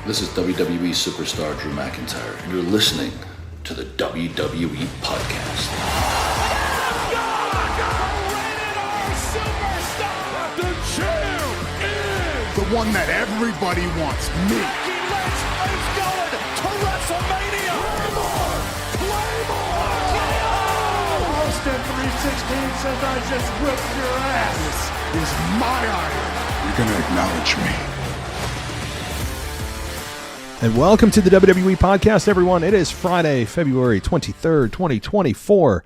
This is WWE superstar Drew McIntyre, and you're listening to the WWE Podcast. The champ is the one that everybody wants, me. Becky Lynch is going to WrestleMania. Claymore! Austin 316 says I just whipped your ass. This is my iron. You're going to acknowledge me. And welcome to the WWE Podcast, everyone. It is Friday, February 23rd, 2024,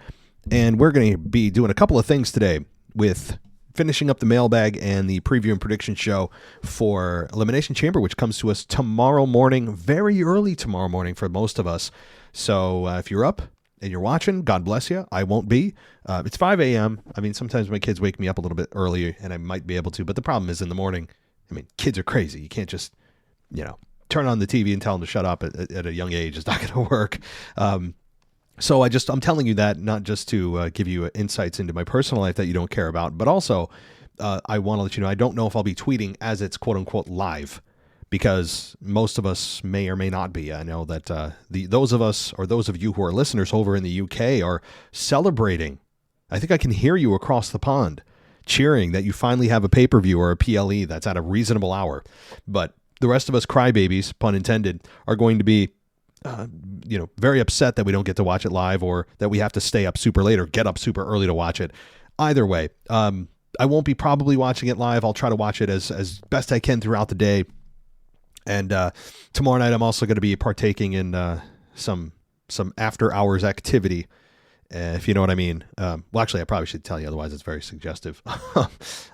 and we're going to be doing a couple of things today with finishing up the mailbag and the preview and prediction show for Elimination Chamber, which comes to us tomorrow morning, very early tomorrow morning for most of us. So if you're up and you're watching, God bless you. I won't be. It's 5 a.m. I mean, sometimes my kids wake me up a little bit early, and I might be able to, but the problem is in the morning, I mean, kids are crazy. You can't just, turn on the TV and tell them to shut up at a young age. It's not going to work. So I'm telling you that not just to give you insights into my personal life that you don't care about, but also I want to let you know, I don't know if I'll be tweeting as it's quote unquote live, because most of us may or may not be. I know that those of us, or those of you who are listeners over in the UK, are celebrating. I think I can hear you across the pond cheering that you finally have a pay-per-view or a PLE that's at a reasonable hour. But the rest of us crybabies, pun intended, are going to be, very upset that we don't get to watch it live, or that we have to stay up super late or get up super early to watch it. Either way, I won't be probably watching it live. I'll try to watch it as best I can throughout the day. And tomorrow night, I'm also going to be partaking in some after hours activity, if you know what I mean. Well, actually, I probably should tell you, otherwise it's very suggestive.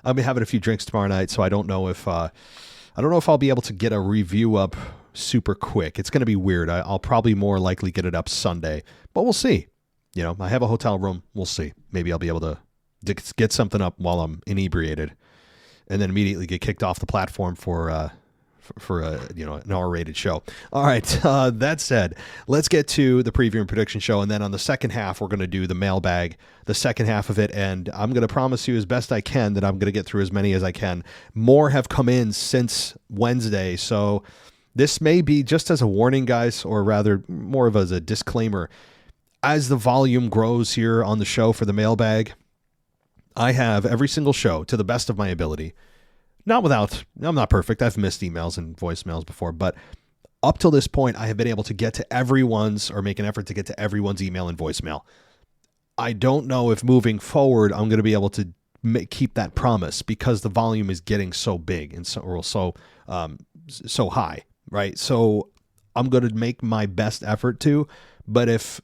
I'll be having a few drinks tomorrow night, so I don't know if I'll be able to get a review up super quick. It's going to be weird. I'll probably more likely get it up Sunday, but we'll see. I have a hotel room. We'll see. Maybe I'll be able to get something up while I'm inebriated, and then immediately get kicked off the platform for an R-rated show. All right. That said, let's get to the preview and prediction show. And then on the second half, we're going to do the mailbag, the second half of it. And I'm going to promise you as best I can that I'm going to get through as many as I can. More have come in since Wednesday. So this may be just as a warning, guys, or rather more of as a disclaimer. As the volume grows here on the show for the mailbag, I have every single show, to the best of my ability, I'm not perfect. I've missed emails and voicemails before, but up till this point, I have been able to get to everyone's, or make an effort to get to everyone's email and voicemail. I don't know if moving forward, I'm going to be able to keep that promise, because the volume is getting so big and so high, right? So I'm going to make my best effort to, but if,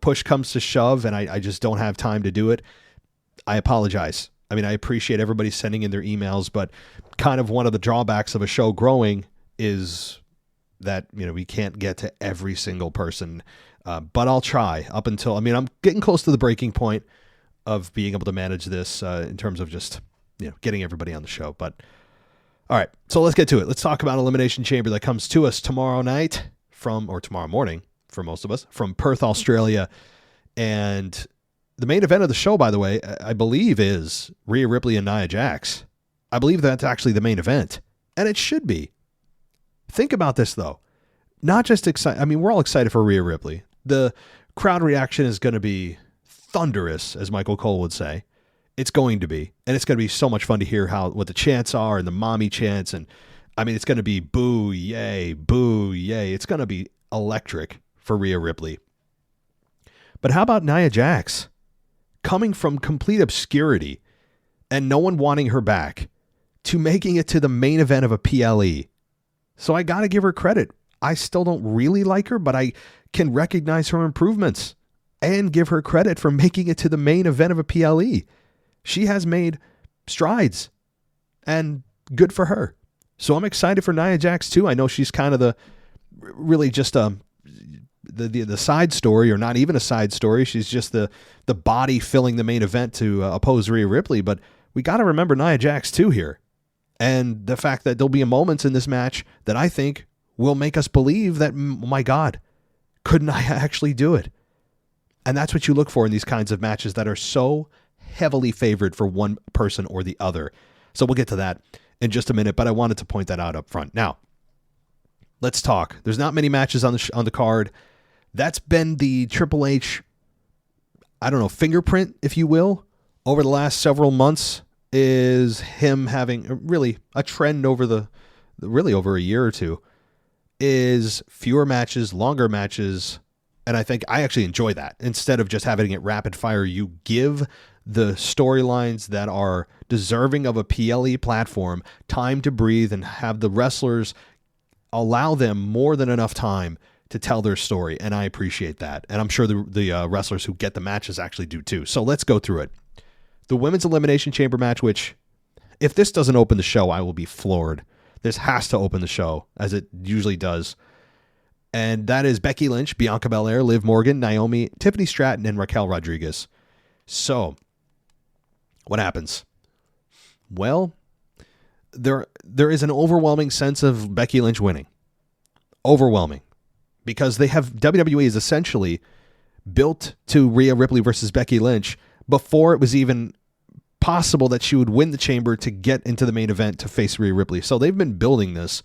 push comes to shove and I just don't have time to do it, I apologize. I mean, I appreciate everybody sending in their emails, but kind of one of the drawbacks of a show growing is that, we can't get to every single person. But I'll try up until, I'm getting close to the breaking point of being able to manage this in terms of just, getting everybody on the show. But all right, so let's get to it. Let's talk about Elimination Chamber that comes to us tomorrow night or tomorrow morning for most of us, from Perth, Australia. And the main event of the show, by the way, I believe is Rhea Ripley and Nia Jax. I believe that's actually the main event, and it should be. Think about this, though. Not just excited. We're all excited for Rhea Ripley. The crowd reaction is going to be thunderous, as Michael Cole would say. It's going to be, and it's going to be so much fun to hear what the chants are, and the mommy chants, and it's going to be boo, yay, boo, yay. It's going to be electric for Rhea Ripley. But how about Nia Jax? Coming from complete obscurity and no one wanting her back to making it to the main event of a PLE. So I got to give her credit. I still don't really like her, but I can recognize her improvements and give her credit for making it to the main event of a PLE. She has made strides, and good for her. So I'm excited for Nia Jax too. I know she's kind of really just the side story, or not even a side story. She's just the body filling the main event to oppose Rhea Ripley. But we got to remember Nia Jax too here. And the fact that there'll be moments in this match that I think will make us believe that, my God, could Nia actually do it? And that's what you look for in these kinds of matches that are so heavily favored for one person or the other. So we'll get to that in just a minute, but I wanted to point that out up front. Now, let's talk. There's not many matches on the card. That's been the Triple H, I don't know, fingerprint, if you will, over the last several months, is him having really a trend over over a year or two, is fewer matches, longer matches. And I think I actually enjoy that. Instead of just having it rapid fire, you give the storylines that are deserving of a PLE platform time to breathe and have the wrestlers allow them more than enough time to tell their story. And I appreciate that. And I'm sure the wrestlers who get the matches actually do too. So let's go through it. The Women's Elimination Chamber match, which if this doesn't open the show, I will be floored. This has to open the show, as it usually does. And that is Becky Lynch, Bianca Belair, Liv Morgan, Naomi, Tiffany Stratton, and Raquel Rodriguez. So, what happens? Well, there is an overwhelming sense of Becky Lynch winning. Overwhelming. Because WWE is essentially built to Rhea Ripley versus Becky Lynch before it was even possible that she would win the chamber to get into the main event to face Rhea Ripley. So they've been building this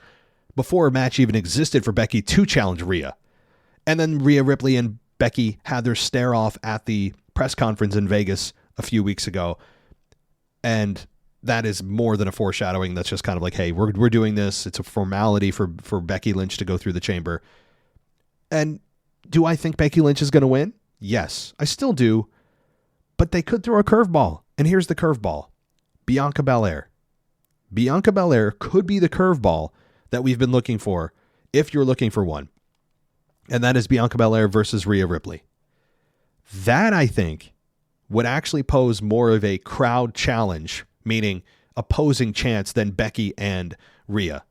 before a match even existed for Becky to challenge Rhea. And then Rhea Ripley and Becky had their stare off at the press conference in Vegas a few weeks ago. And that is more than a foreshadowing. That's just kind of like, hey, we're doing this. It's a formality for Becky Lynch to go through the chamber. And do I think Becky Lynch is going to win? Yes, I still do. But they could throw a curveball. And here's the curveball. Bianca Belair. Bianca Belair could be the curveball that we've been looking for, if you're looking for one. And that is Bianca Belair versus Rhea Ripley. That, I think, would actually pose more of a crowd challenge, meaning opposing chance, than Becky and Rhea.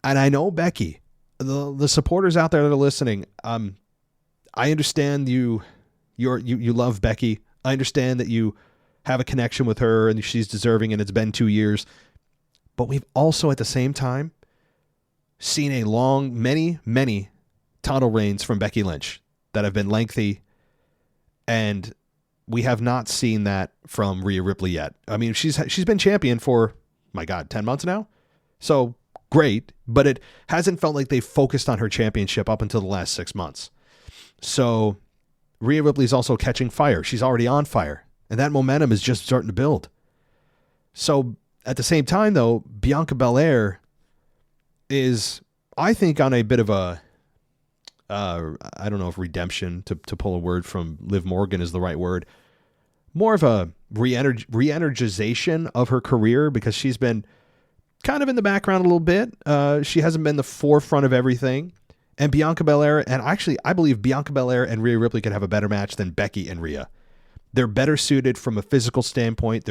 And I know Becky, the supporters out there that are listening, I understand you love Becky. I understand that you have a connection with her and she's deserving, and it's been 2 years. But we've also at the same time seen many title reigns from Becky Lynch that have been lengthy, and we have not seen that from Rhea Ripley yet. I mean, she's been champion for, my God, 10 months now? So great, but it hasn't felt like they've focused on her championship up until the last 6 months. So Rhea Ripley's also catching fire. She's already on fire, and that momentum is just starting to build. So at the same time, though, Bianca Belair is, I think, on a bit of a, I don't know if redemption, to pull a word from Liv Morgan is the right word, more of a re-energization of her career, because she's been kind of in the background a little bit. She hasn't been the forefront of everything. And Bianca Belair, and actually I believe Bianca Belair and Rhea Ripley could have a better match than Becky and Rhea. They're better suited from a physical standpoint.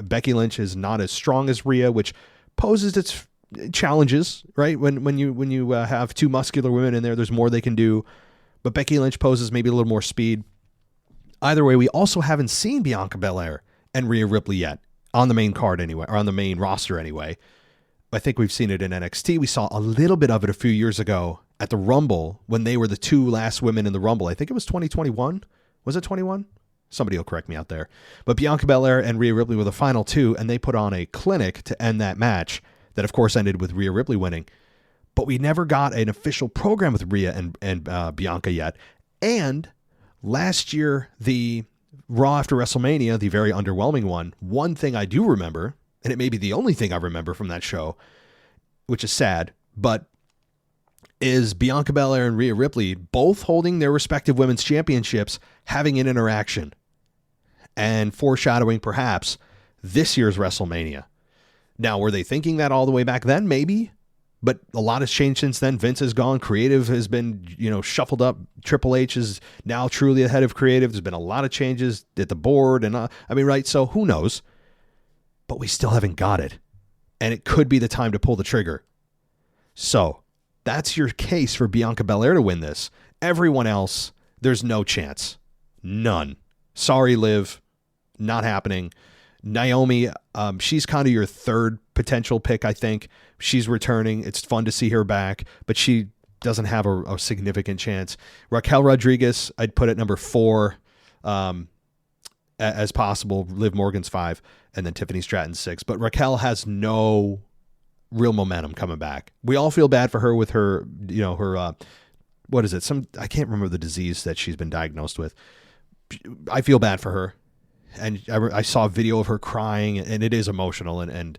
Becky Lynch is not as strong as Rhea, which poses its challenges, right? When you have two muscular women in there, there's more they can do. But Becky Lynch poses maybe a little more speed. Either way, we also haven't seen Bianca Belair and Rhea Ripley yet on the main card anyway, or on the main roster anyway. I think we've seen it in NXT. We saw a little bit of it a few years ago at the Rumble when they were the two last women in the Rumble. I think it was 2021. Was it 21? Somebody will correct me out there. But Bianca Belair and Rhea Ripley were the final two, and they put on a clinic to end that match that, of course, ended with Rhea Ripley winning. But we never got an official program with Rhea and Bianca yet. And last year, the Raw after WrestleMania, the very underwhelming one thing I do remember, and it may be the only thing I remember from that show, which is sad, but is Bianca Belair and Rhea Ripley both holding their respective women's championships, having an interaction, and foreshadowing perhaps this year's WrestleMania. Now, were they thinking that all the way back then? Maybe, but a lot has changed since then. Vince has gone. Creative has been, shuffled up. Triple H is now truly the head of creative. There's been a lot of changes at the board, and right? So who knows? But we still haven't got it, and it could be the time to pull the trigger. So that's your case for Bianca Belair to win this. Everyone else, there's no chance. None. Sorry, Liv. Not happening. Naomi, she's kind of your third potential pick, I think. She's returning. It's fun to see her back, but she doesn't have a significant chance. Raquel Rodriguez, I'd put at number 4 as possible. Liv Morgan's 5, and then Tiffany Stratton 6. But Raquel has no real momentum coming back. We all feel bad for her with her, her, what is it? I can't remember the disease that she's been diagnosed with. I feel bad for her. And I saw a video of her crying, and it is emotional, and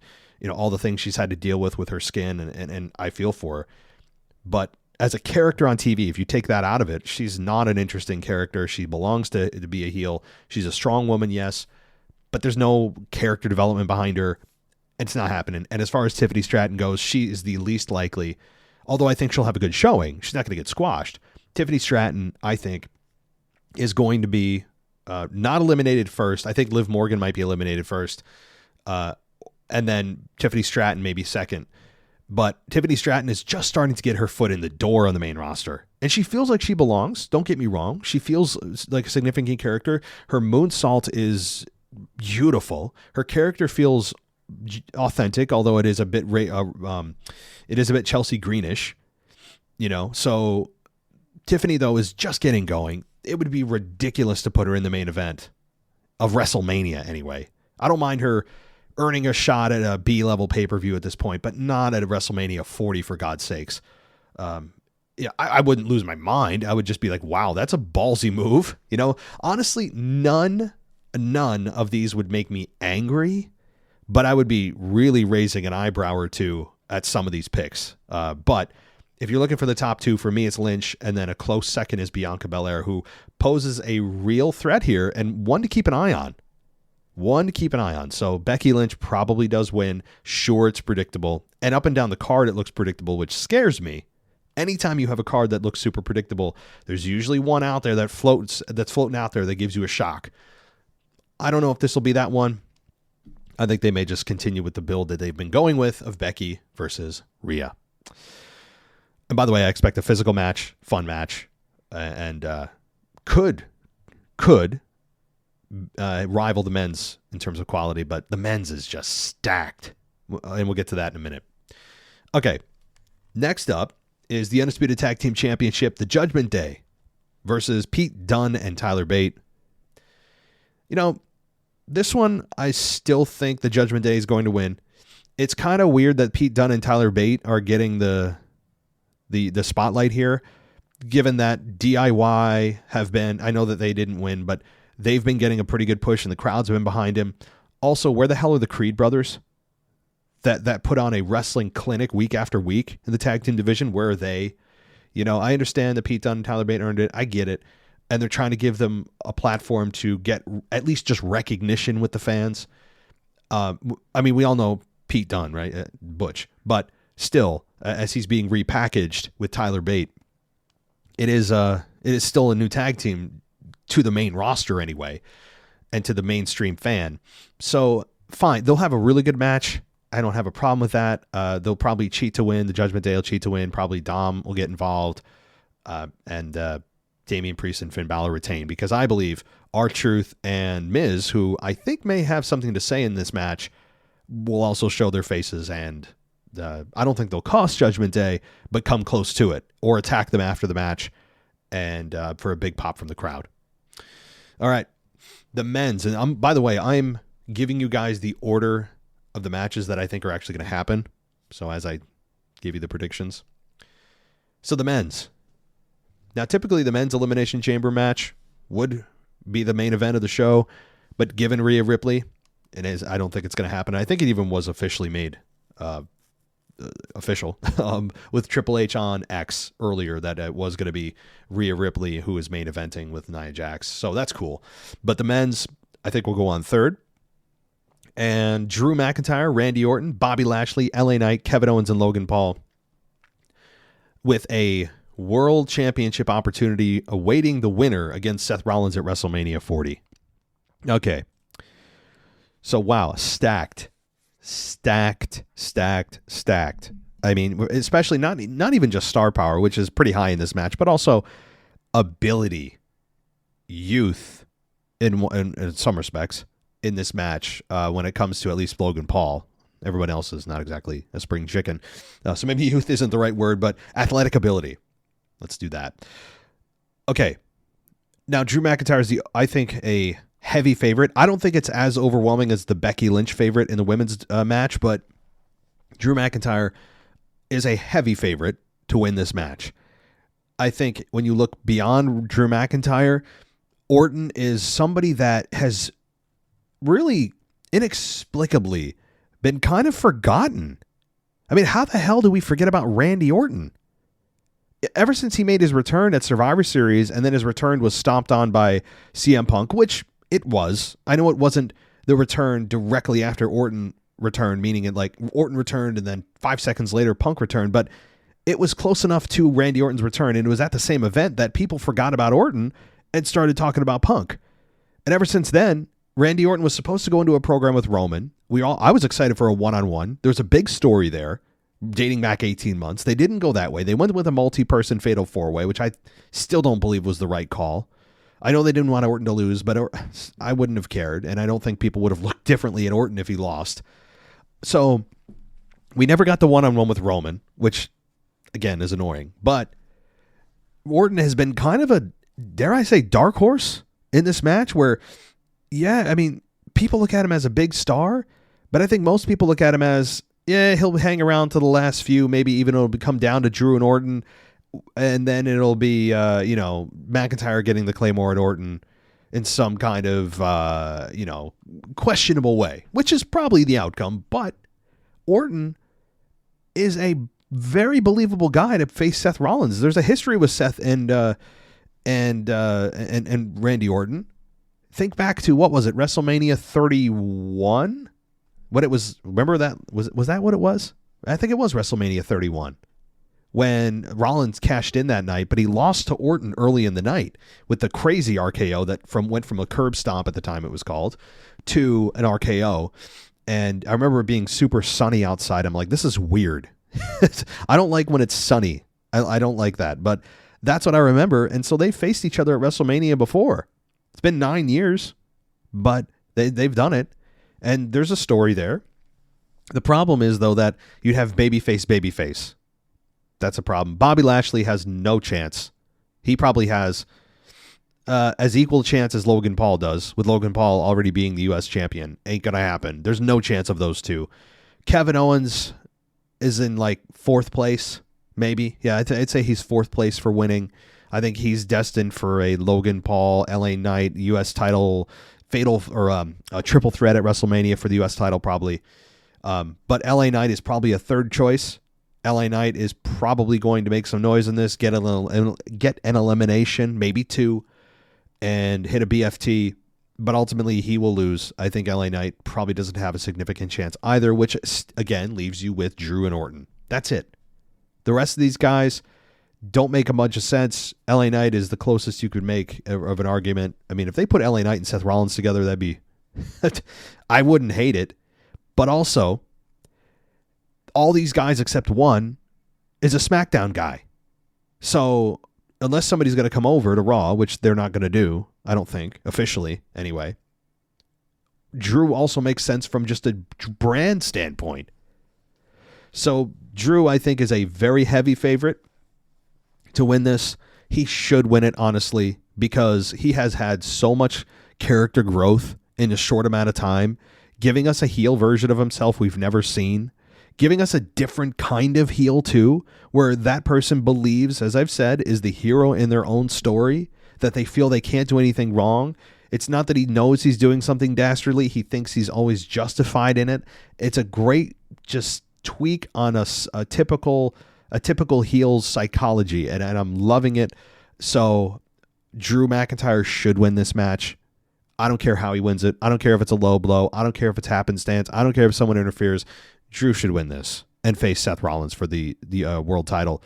all the things she's had to deal with her skin, and I feel for her. But as a character on TV, if you take that out of it, she's not an interesting character. She belongs to be a heel. She's a strong woman, yes, but there's no character development behind her. It's not happening. And as far as Tiffany Stratton goes, she is the least likely, although I think she'll have a good showing. She's not going to get squashed. Tiffany Stratton, I think, is going to be not eliminated first. I think Liv Morgan might be eliminated first. And then Tiffany Stratton maybe second. But Tiffany Stratton is just starting to get her foot in the door on the main roster. And she feels like she belongs. Don't get me wrong. She feels like a significant character. Her moonsault is beautiful. Her character feels authentic, although it is a bit Chelsea Greenish. So Tiffany, though, is just getting going. It would be ridiculous to put her in the main event of WrestleMania anyway. I don't mind her earning a shot at a B-level pay-per-view at this point, but not at a WrestleMania 40, for God's sakes. I wouldn't lose my mind. I would just be like, wow, that's a ballsy move. Honestly, none of these would make me angry, but I would be really raising an eyebrow or two at some of these picks. But if you're looking for the top two, for me, it's Lynch, and then a close second is Bianca Belair, who poses a real threat here and one to keep an eye on. So Becky Lynch probably does win. Sure, it's predictable. And up and down the card, it looks predictable, which scares me. Anytime you have a card that looks super predictable, there's usually one out there that's floating out there that gives you a shock. I don't know if this will be that one. I think they may just continue with the build that they've been going with of Becky versus Rhea. And by the way, I expect a physical match, fun match, and could rival the men's in terms of quality, but the men's is just stacked. And we'll get to that in a minute. Okay, next up is the Undisputed Tag Team Championship, the Judgment Day versus Pete Dunne and Tyler Bate. This one, I still think the Judgment Day is going to win. It's kind of weird that Pete Dunne and Tyler Bate are getting the spotlight here, given that DIY have been, I know that they didn't win, but they've been getting a pretty good push and the crowds have been behind him. Also, where the hell are the Creed brothers that put on a wrestling clinic week after week in the tag team division? Where are they? I understand that Pete Dunne and Tyler Bate earned it. I get it. And they're trying to give them a platform to get at least just recognition with the fans. We all know Pete Dunne, right? Butch. But still, as he's being repackaged with Tyler Bate, it is still a new tag team to the main roster anyway, and to the mainstream fan. So fine, they'll have a really good match. I don't have a problem with that. They'll probably cheat to win. The Judgment Day will cheat to win. Probably Dom will get involved, and Damian Priest and Finn Balor retain, because I believe R-Truth and Miz, who I think may have something to say in this match, will also show their faces, and I don't think they'll cost Judgment Day, but come close to it, or attack them after the match, and for a big pop from the crowd. All right, the men's, and by the way, I'm giving you guys the order of the matches that I think are actually going to happen, so as I give you the predictions. So the men's. Now, typically the men's Elimination Chamber match would be the main event of the show, but given Rhea Ripley, I don't think it's going to happen. I think it even was officially made official with Triple H on X earlier that it was going to be Rhea Ripley who is main eventing with Nia Jax. So that's cool. But the men's, I think, will go on third. And Drew McIntyre, Randy Orton, Bobby Lashley, LA Knight, Kevin Owens, and Logan Paul, with a World Championship opportunity awaiting the winner against Seth Rollins at WrestleMania 40. Okay. So, wow, stacked. I mean, especially not even just star power, which is pretty high in this match, but also ability, youth in some respects in this match when it comes to at least Logan Paul. Everyone else is not exactly a spring chicken. So maybe youth isn't the right word, but athletic ability. Let's do that. Okay. Now, Drew McIntyre is, I think, a heavy favorite. I don't think it's as overwhelming as the Becky Lynch favorite in the women's match, but Drew McIntyre is a heavy favorite to win this match. I think when you look beyond Drew McIntyre, Orton is somebody that has really inexplicably been kind of forgotten. I mean, how the hell do we forget about Randy Orton? Ever since he made his return at Survivor Series, and then his return was stomped on by CM Punk, which it was. I know it wasn't the return directly after Orton returned, meaning it like Orton returned and then 5 seconds later Punk returned, but it was close enough to Randy Orton's return, and it was at the same event that people forgot about Orton and started talking about Punk. And ever since then, Randy Orton was supposed to go into a program with Roman. I was excited for a one-on-one. There was a big story there dating back 18 months. They didn't go that way. They went with a multi-person fatal four-way, which I still don't believe was the right call. I know they didn't want Orton to lose, but I wouldn't have cared, and I don't think people would have looked differently at Orton if he lost. So we never got the one-on-one with Roman, which, again, is annoying. But Orton has been kind of a, dare I say, dark horse in this match where, yeah, I mean, people look at him as a big star, but I think most people look at him as, yeah, he'll hang around to the last few, maybe even it'll come down to Drew and Orton, and then it'll be, McIntyre getting the Claymore at Orton in some kind of, questionable way, which is probably the outcome. But Orton is a very believable guy to face Seth Rollins. There's a history with Seth and Randy Orton. Think back to, what was it, WrestleMania 31? What it was, remember that? Was that what it was? I think it was WrestleMania 31 when Rollins cashed in that night, but he lost to Orton early in the night with the crazy RKO that went from a curb stomp at the time it was called to an RKO. And I remember it being super sunny outside. I'm like, this is weird. I don't like when it's sunny. I don't like that, but that's what I remember. And so they faced each other at WrestleMania before. It's been 9 years, but they've done it. And there's a story there. The problem is, though, that you'd have babyface. That's a problem. Bobby Lashley has no chance. He probably has as equal chance as Logan Paul does, with Logan Paul already being the U.S. champion. Ain't going to happen. There's no chance of those two. Kevin Owens is in like fourth place, maybe. Yeah, I'd say he's fourth place for winning. I think he's destined for a Logan Paul, LA Knight, U.S. title, fatal or a triple threat at WrestleMania for the U.S. title probably. But LA Knight is probably a third choice. LA Knight is probably going to make some noise in this, get an elimination, maybe two, and hit a BFT. But ultimately, he will lose. I think LA Knight probably doesn't have a significant chance either, which, again, leaves you with Drew and Orton. That's it. The rest of these guys don't make a bunch of sense. LA Knight is the closest you could make of an argument. I mean, if they put LA Knight and Seth Rollins together, that'd be... I wouldn't hate it. But also, all these guys except one is a SmackDown guy. So unless somebody's going to come over to Raw, which they're not going to do, I don't think, officially anyway, Drew also makes sense from just a brand standpoint. So Drew, I think, is a very heavy favorite to win this. He should win it, honestly, because he has had so much character growth in a short amount of time, giving us a heel version of himself we've never seen, giving us a different kind of heel too, where that person believes, as I've said, is the hero in their own story, that they feel they can't do anything wrong. It's not that he knows he's doing something dastardly. He thinks he's always justified in it. It's a great just tweak on a typical heel's psychology, and I'm loving it. So Drew McIntyre should win this match. I don't care how he wins it. I don't care if it's a low blow. I don't care if it's happenstance. I don't care if someone interferes. Drew should win this and face Seth Rollins for the world title,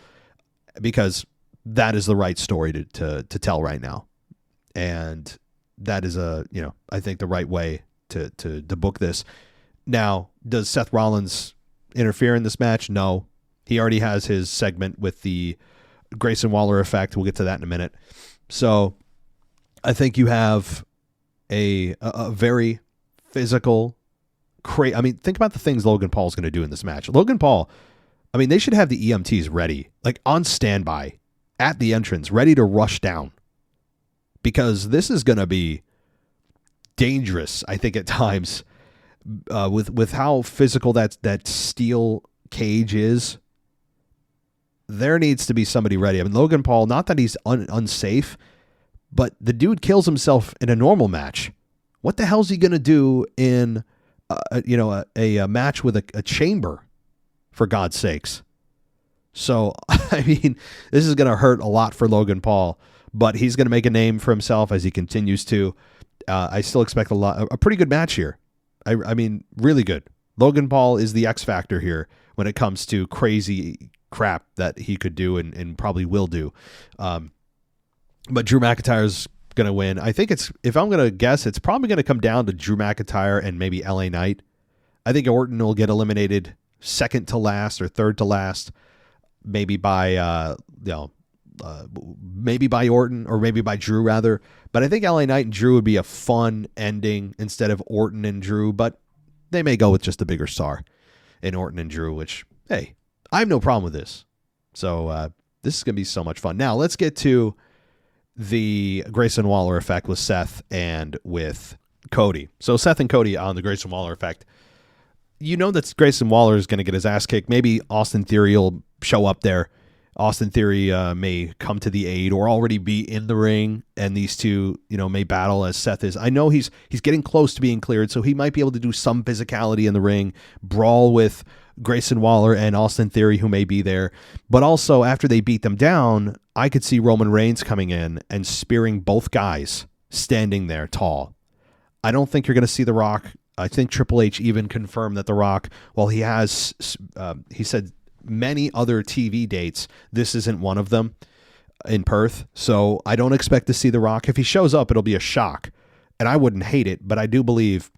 because that is the right story to tell right now. And that is I think the right way to book this. Now, does Seth Rollins interfere in this match? No. He already has his segment with the Grayson Waller effect. We'll get to that in a minute. So I think you have a very physical, I mean, think about the things Logan Paul's going to do in this match. Logan Paul, I mean, they should have the EMTs ready, like on standby at the entrance, ready to rush down, because this is going to be dangerous, I think, at times, with how physical that steel cage is, there needs to be somebody ready. I mean, Logan Paul, not that he's unsafe, but the dude kills himself in a normal match. What the hell is he going to do in a match with a chamber, for God's sakes? So, I mean, this is going to hurt a lot for Logan Paul, but he's going to make a name for himself as he continues to. I still expect a pretty good match here. I mean, really good. Logan Paul is the X factor here when it comes to crazy crap that he could do and probably will do. But Drew McIntyre's going to win. I think if I'm going to guess, it's probably going to come down to Drew McIntyre and maybe LA Knight. I think Orton will get eliminated second to last or third to last, maybe by maybe by Orton or maybe by Drew rather. But I think LA Knight and Drew would be a fun ending instead of Orton and Drew, but they may go with just a bigger star in Orton and Drew, which, hey, I have no problem with this. So this is going to be so much fun. Now let's get to the Grayson Waller effect with Seth and with Cody. So Seth and Cody on the Grayson Waller effect. You know that Grayson Waller is going to get his ass kicked. Maybe Austin Theory will show up there. Austin Theory may come to the aid or already be in the ring, and these two, may battle as Seth is. I know he's getting close to being cleared, so he might be able to do some physicality in the ring, brawl with Grayson Waller and Austin Theory, who may be there. But also, after they beat them down, I could see Roman Reigns coming in and spearing both guys standing there tall. I don't think you're going to see The Rock. I think Triple H even confirmed that The Rock, while he has, he said many other TV dates, this isn't one of them in Perth. So I don't expect to see The Rock. If he shows up, it'll be a shock. And I wouldn't hate it, but I do believe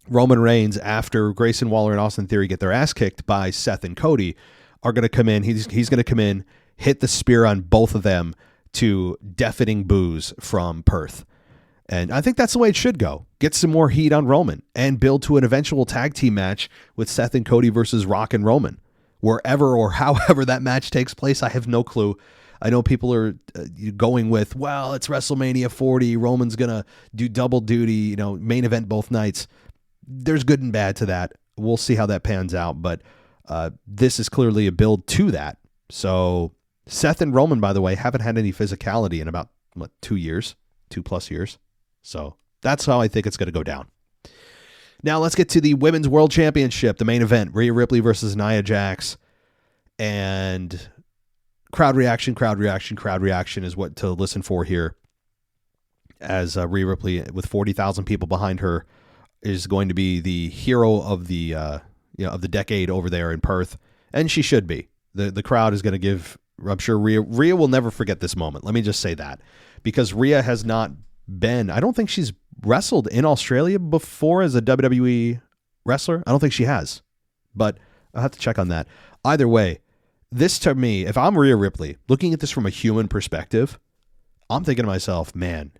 Roman Reigns, after Grayson Waller and Austin Theory get their ass kicked by Seth and Cody, are going to come in. He's going to come in, hit the spear on both of them to deafening boos from Perth. And I think that's the way it should go. Get some more heat on Roman and build to an eventual tag team match with Seth and Cody versus Rock and Roman. Wherever or however that match takes place, I have no clue. I know people are going with, well, it's WrestleMania 40. Roman's going to do double duty, main event both nights. There's good and bad to that. We'll see how that pans out. But this is clearly a build to that. So Seth and Roman, by the way, haven't had any physicality in about 2 years, 2+ years. So that's how I think it's going to go down. Now let's get to the Women's World Championship, the main event, Rhea Ripley versus Nia Jax. And crowd reaction is what to listen for here, as Rhea Ripley, with 40,000 people behind her, is going to be the hero of the of the decade over there in Perth, and she should be. The crowd is going to give, I'm sure Rhea will never forget this moment. Let me just say that, because Rhea has not been, I don't think she's wrestled in Australia before as a WWE wrestler. I don't think she has, but I'll have to check on that. Either way, this, to me, if I'm Rhea Ripley, looking at this from a human perspective, I'm thinking to myself, man,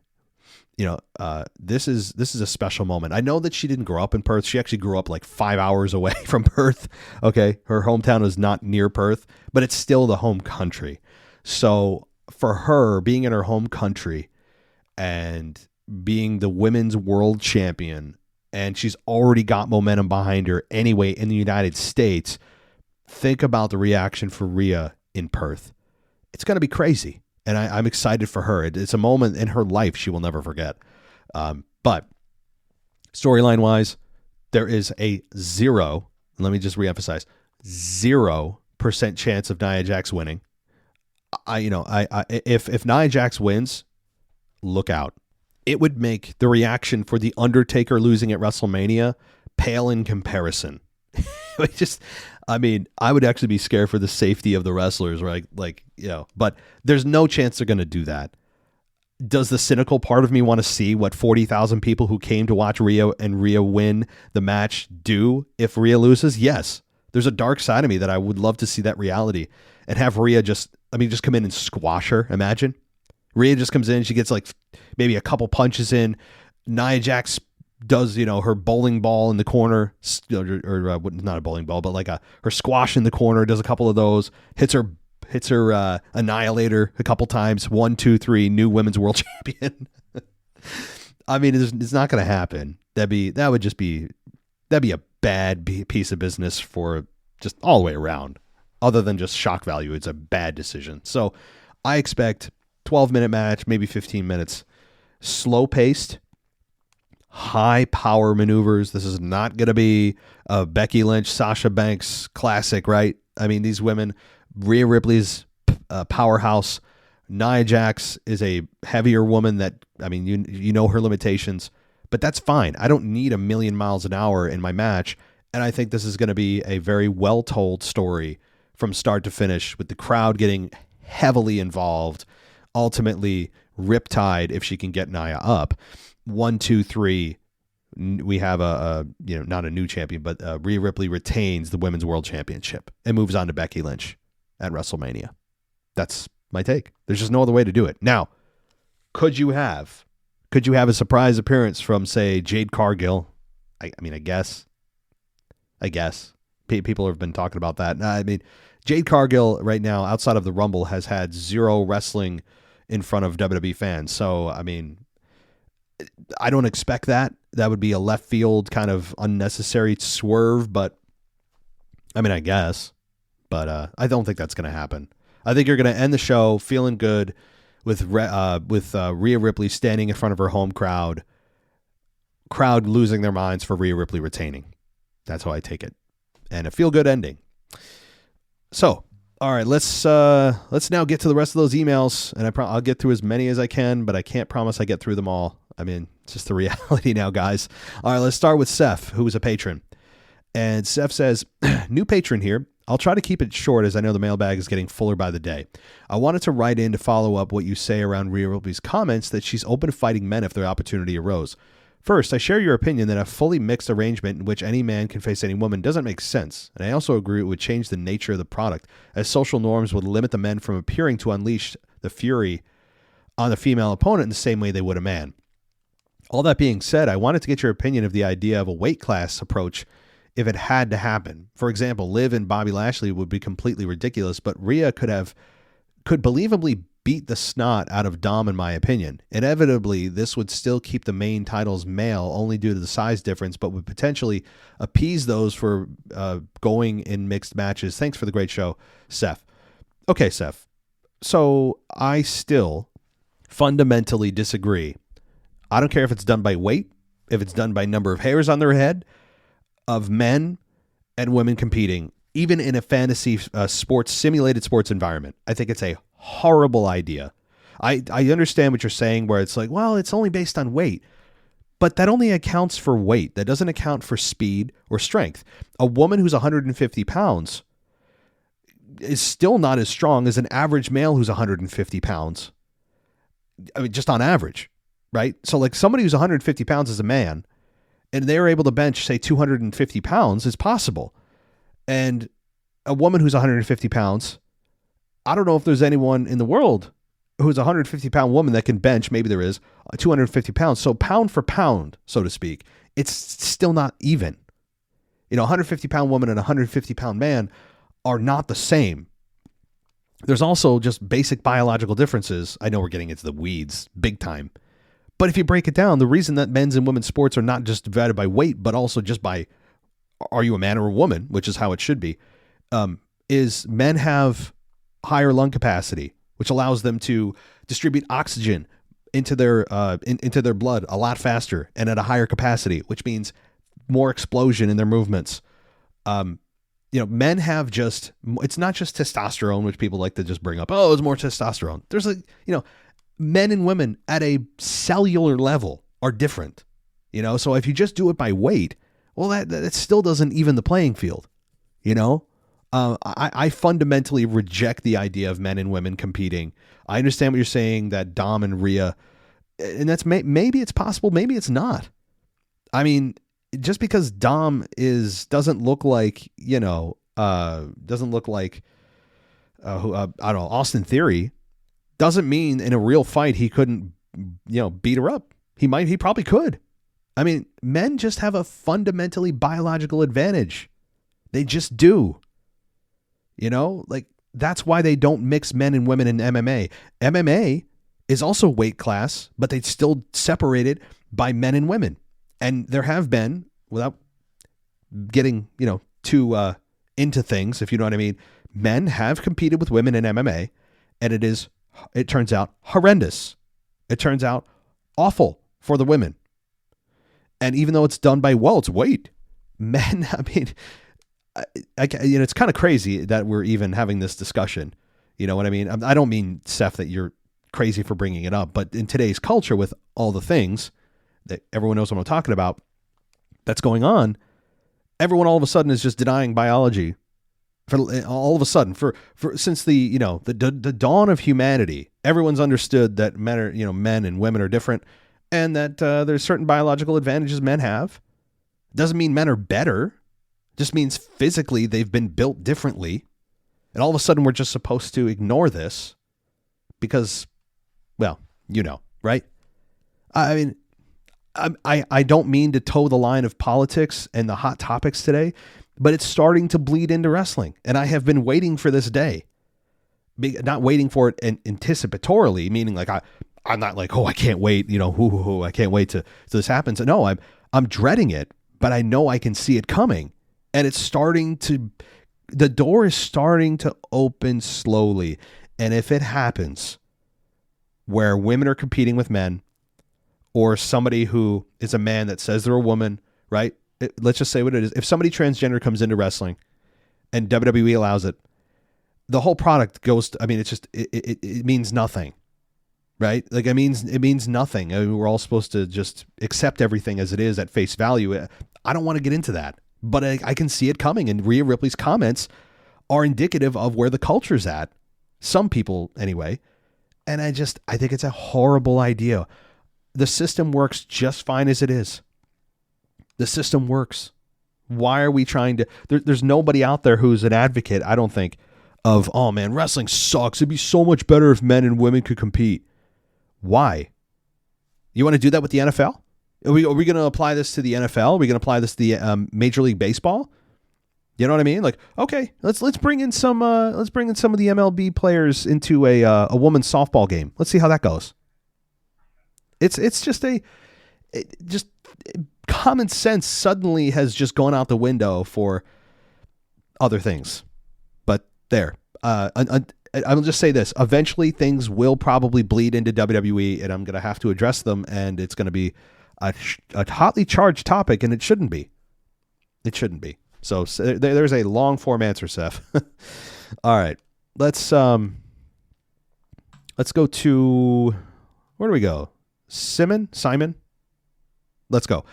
this is a special moment. I know that she didn't grow up in Perth. She actually grew up like 5 hours away from Perth. Okay. Her hometown is not near Perth, but it's still the home country. So for her, being in her home country and being the women's world champion, and she's already got momentum behind her anyway in the United States, think about the reaction for Rhea in Perth. It's going to be crazy. And I'm excited for her. It's a moment in her life she will never forget. But storyline-wise, there is a zero, let me just reemphasize, 0% chance of Nia Jax winning. If Nia Jax wins, look out. It would make the reaction for The Undertaker losing at WrestleMania pale in comparison. I would actually be scared for the safety of the wrestlers, right? But there's no chance they're going to do that. Does the cynical part of me want to see what 40,000 people who came to watch Rhea win the match do if Rhea loses? Yes. There's a dark side of me that I would love to see that reality and have Rhea just come in and squash her. Imagine. Rhea just comes in, she gets like maybe a couple punches in. Nia Jax does, her bowling ball in the corner, or not a bowling ball, but her squash in the corner, does a couple of those, hits her annihilator a couple times. 1, 2, 3, new women's world champion. It's not going to happen. That'd be a bad piece of business for just all the way around. Other than just shock value, it's a bad decision. So I expect 12-minute match, maybe 15 minutes, slow-paced, high-power maneuvers. This is not going to be a Becky Lynch, Sasha Banks classic, right? I mean, these women, Rhea Ripley's powerhouse. Nia Jax is a heavier woman that, I mean, you know her limitations, but that's fine. I don't need a million miles an hour in my match, and I think this is going to be a very well-told story from start to finish, with the crowd getting heavily involved, ultimately riptide if she can get Nia up. 1, 2, 3, we have not a new champion, but Rhea Ripley retains the Women's World Championship and moves on to Becky Lynch at WrestleMania. That's my take. There's just no other way to do it. Now, could you have a surprise appearance from, say, Jade Cargill? I guess. People have been talking about that. I mean, Jade Cargill right now, outside of the Rumble, has had zero wrestling in front of WWE fans. So, I mean, I don't expect that. That would be a left field kind of unnecessary swerve, but I mean, I guess. But I don't think that's going to happen. I think you're going to end the show feeling good with Rhea Ripley standing in front of her home crowd losing their minds for Rhea Ripley retaining. That's how I take it. And a feel-good ending. So, all right, let's now get to the rest of those emails, and I'll get through as many as I can, but I can't promise I get through them all. I mean, it's just the reality now, guys. All right, let's start with Seth, who is a patron. And Seth says, new patron here. I'll try to keep it short as I know the mailbag is getting fuller by the day. I wanted to write in to follow up what you say around Rhea Ripley's comments that she's open to fighting men if the opportunity arose. First, I share your opinion that a fully mixed arrangement in which any man can face any woman doesn't make sense, and I also agree it would change the nature of the product, as social norms would limit the men from appearing to unleash the fury on the female opponent in the same way they would a man. All that being said, I wanted to get your opinion of the idea of a weight class approach if it had to happen. For example, Liv and Bobby Lashley would be completely ridiculous, but Rhea could believably beat the snot out of Dom, in my opinion. Inevitably, this would still keep the main titles male only due to the size difference, but would potentially appease those for going in mixed matches. Thanks for the great show, Seth. Okay, Seth. So I still fundamentally disagree. I don't care if it's done by weight, if it's done by number of hairs on their head, of men and women competing, even in a fantasy simulated sports environment. I think it's a horrible idea. I understand what you're saying, where it's like, well, it's only based on weight, but that only accounts for weight. That doesn't account for speed or strength. A woman who's 150 pounds is still not as strong as an average male who's 150 pounds. I mean, just on average, right? So like somebody who's 150 pounds as a man and they're able to bench, say, 250 pounds is possible. And a woman who's 150 pounds, I don't know if there's anyone in the world who's a 150-pound woman that can bench, maybe there is, 250 pounds. So pound for pound, so to speak, it's still not even. You know, a 150-pound woman and a 150-pound man are not the same. There's also just basic biological differences. I know we're getting into the weeds big time. But if you break it down, the reason that men's and women's sports are not just divided by weight, but also just by, are you a man or a woman, which is how it should be, is men have higher lung capacity, which allows them to distribute oxygen into their blood a lot faster and at a higher capacity, which means more explosion in their movements. Men have it's not just testosterone, which people like to just bring up. Oh, it's more testosterone. There's men and women at a cellular level are different, so if you just do it by weight, well, that still doesn't even the playing field, I fundamentally reject the idea of men and women competing. I understand what you're saying, that Dom and Rhea, and that's maybe it's possible, maybe it's not. I mean, just because Dom doesn't look like, I don't know, Austin Theory, doesn't mean in a real fight he couldn't, beat her up. He probably could. I mean, men just have a fundamentally biological advantage. They just do. That's why they don't mix men and women in MMA. MMA is also weight class, but they still separate it by men and women. And there have been, without getting, too into things, if you know what I mean, men have competed with women in MMA, and it turns out horrendous. It turns out awful for the women. And even though it's done by welterweight, men, I mean, it's kind of crazy that we're even having this discussion. You know what I mean? I don't mean, Seth, that you're crazy for bringing it up, but in today's culture with all the things that everyone knows what I'm talking about that's going on, everyone all of a sudden is just denying biology. For all of a sudden, since the dawn of humanity, everyone's understood that men and women are different, and that there's certain biological advantages men have. Doesn't mean men are better. Just means physically they've been built differently. And all of a sudden we're just supposed to ignore this because, well, right? I mean, I don't mean to toe the line of politics and the hot topics today, but it's starting to bleed into wrestling. And I have been waiting for this day. Not waiting for it anticipatorily, meaning like I'm not like, oh, I can't wait, I can't wait till this happens. No, I'm dreading it, but I know I can see it coming. And the door is starting to open slowly. And if it happens where women are competing with men, or somebody who is a man that says they're a woman, right? Let's just say what it is. If somebody transgender comes into wrestling and WWE allows it, the whole product goes to, it means nothing, right? Like it means nothing. I mean, we're all supposed to just accept everything as it is at face value. I don't want to get into that, but I can see it coming. And Rhea Ripley's comments are indicative of where the culture's at. Some people anyway. And I think it's a horrible idea. The system works just fine as it is. The system works. Why are we trying to... There's nobody out there who's an advocate, I don't think, of, oh man, wrestling sucks. It'd be so much better if men and women could compete. Why? You want to do that with the NFL? Are we going to apply this to the NFL? Are we going to apply this to the Major League Baseball? You know what I mean? Like, okay, let's bring in some of the MLB players into a women's softball game. Let's see how that goes. It's just common sense suddenly has just gone out the window for other things. But there, I'll just say this. Eventually things will probably bleed into WWE, and I'm going to have to address them, and it's going to be a hotly charged topic, and it shouldn't be. It shouldn't be. So there's a long form answer, Seth. All right, let's go to, where do we go? Simon? Let's go.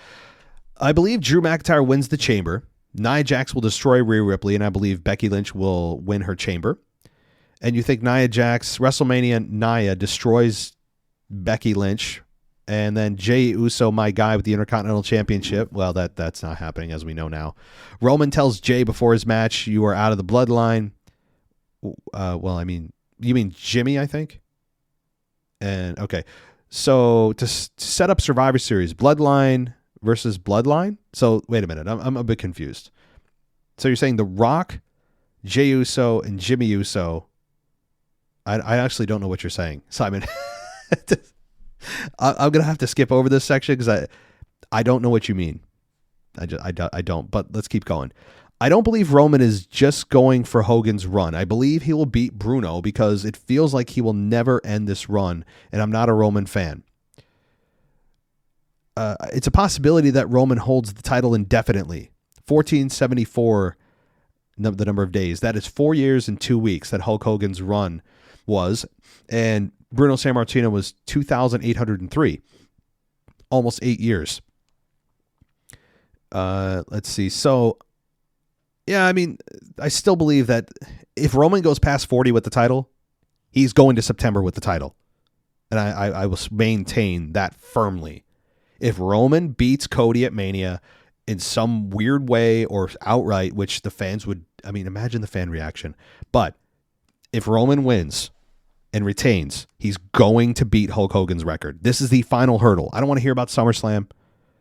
I believe Drew McIntyre wins the chamber. Nia Jax will destroy Rhea Ripley, and I believe Becky Lynch will win her chamber. And you think Nia Jax, WrestleMania, Nia destroys Becky Lynch, and then Jey Uso, my guy with the Intercontinental Championship. Well, that's not happening, as we know now. Roman tells Jey before his match, you are out of the bloodline. You mean Jimmy, I think? And, okay. So to set up Survivor Series, Bloodline versus Bloodline? So wait a minute, I'm a bit confused. So you're saying The Rock, Jey Uso, and Jimmy Uso. I actually don't know what you're saying, Simon. I'm gonna have to skip over this section because I don't know what you mean. I don't. But let's keep going. I don't believe Roman is just going for Hogan's run. I believe he will beat Bruno because it feels like he will never end this run, and I'm not a Roman fan. It's a possibility that Roman holds the title indefinitely. 1474, the number of days. That is 4 years and 2 weeks that Hulk Hogan's run was, and Bruno Sammartino was 2,803. Almost 8 years. Let's see. So, yeah, I mean, I still believe that if Roman goes past 40 with the title, he's going to September with the title. And I will maintain that firmly. If Roman beats Cody at Mania in some weird way or outright, which the fans would, I mean, imagine the fan reaction. But if Roman wins and retains, he's going to beat Hulk Hogan's record. This is the final hurdle. I don't want to hear about SummerSlam.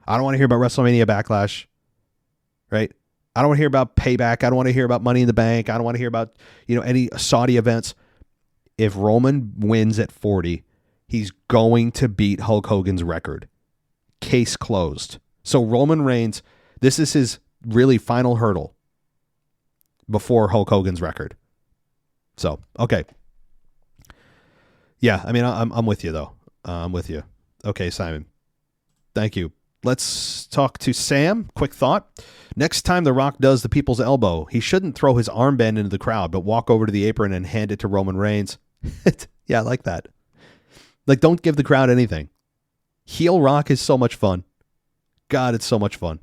I don't want to hear about WrestleMania Backlash. Right? I don't want to hear about Payback. I don't want to hear about Money in the Bank. I don't want to hear about, any Saudi events. If Roman wins at 40, he's going to beat Hulk Hogan's record. Case closed. So Roman Reigns, this is his really final hurdle. before Hulk Hogan's record. So, okay. Yeah, I mean, I'm with you, though. I'm with you. Okay, Simon. Thank you. Let's talk to Sam. Quick thought. Next time The Rock does the people's elbow, he shouldn't throw his armband into the crowd, but walk over to the apron and hand it to Roman Reigns. Yeah, I like that. Like, don't give the crowd anything. Heel Rock is so much fun. God, it's so much fun.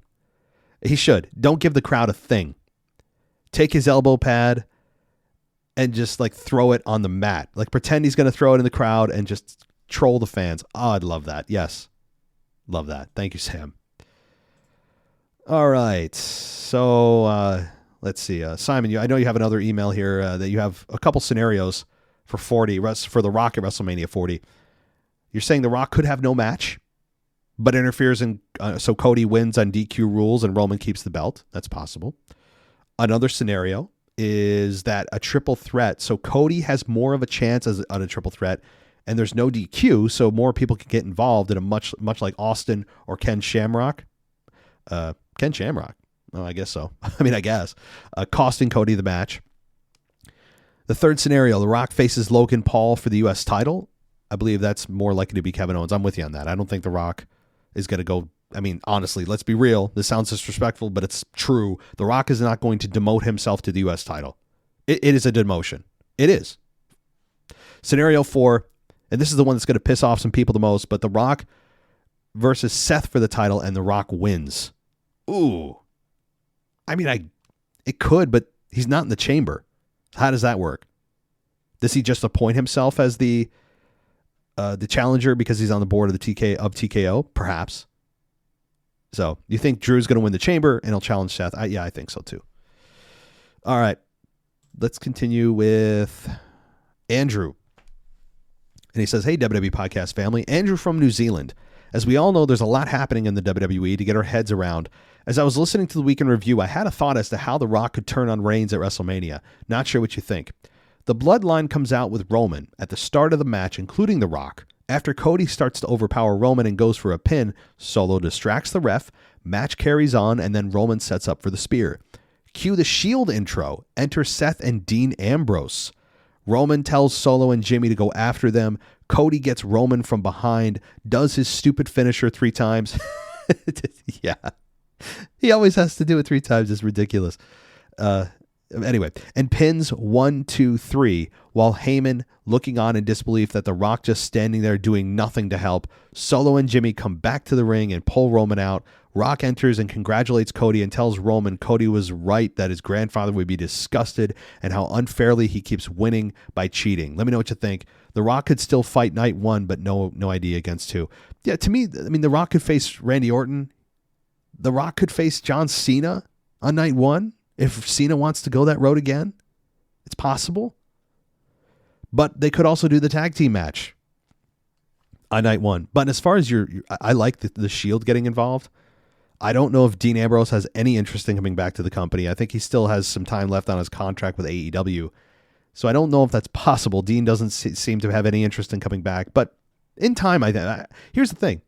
He should. Don't give the crowd a thing. Take his elbow pad and just like throw it on the mat. Like pretend he's going to throw it in the crowd and just troll the fans. Oh, I'd love that. Yes. Love that. Thank you, Sam. All right. So let's see. Simon, I know you have another email here that you have a couple scenarios for for The Rock at WrestleMania 40. You're saying The Rock could have no match, but interferes in so Cody wins on DQ rules and Roman keeps the belt. That's possible. Another scenario is that a triple threat. So Cody has more of a chance on a triple threat, and there's no DQ, so more people can get involved in a much like Austin or Ken Shamrock. Ken Shamrock. Oh, I guess so. I mean, I guess. Costing Cody the match. The third scenario, The Rock faces Logan Paul for the U.S. title. I believe that's more likely to be Kevin Owens. I'm with you on that. I don't think The Rock is going to go. I mean, honestly, let's be real. This sounds disrespectful, but it's true. The Rock is not going to demote himself to the U.S. title. It is a demotion. It is. Scenario 4, and this is the one that's going to piss off some people the most, but The Rock versus Seth for the title, and The Rock wins. Ooh. I mean, it could, but he's not in the chamber. How does that work? Does he just appoint himself as the challenger because he's on the board of the TKO? Perhaps. So you think Drew's going to win the chamber and he'll challenge Seth? Yeah, I think so too. All right. Let's continue with Andrew. And he says, hey, WWE Podcast family. Andrew from New Zealand. As we all know, there's a lot happening in the WWE to get our heads around. As I was listening to the Weekend Review, I had a thought as to how The Rock could turn on Reigns at WrestleMania. Not sure what you think. The bloodline comes out with Roman at the start of the match, including The Rock. After Cody starts to overpower Roman and goes for a pin, Solo distracts the ref, match carries on, and then Roman sets up for the spear. Cue the Shield intro. Enter Seth and Dean Ambrose. Roman tells Solo and Jimmy to go after them. Cody gets Roman from behind, does his stupid finisher 3 times. Yeah. He always has to do it 3 times. It's ridiculous. Anyway, and pins 1, 2, 3, while Heyman looking on in disbelief that The Rock just standing there doing nothing to help. Solo and Jimmy come back to the ring and pull Roman out. Rock enters and congratulates Cody and tells Roman Cody was right, that his grandfather would be disgusted and how unfairly he keeps winning by cheating. Let me know what you think. The Rock could still fight night 1, but no idea against 2. Yeah, to me, I mean, The Rock could face Randy Orton. The Rock could face John Cena on night 1. If Cena wants to go that road again, it's possible. But they could also do the tag team match on night 1. But as far as I like the Shield getting involved. I don't know if Dean Ambrose has any interest in coming back to the company. I think he still has some time left on his contract with AEW. So I don't know if that's possible. Dean doesn't seem to have any interest in coming back. But in time, here's the thing.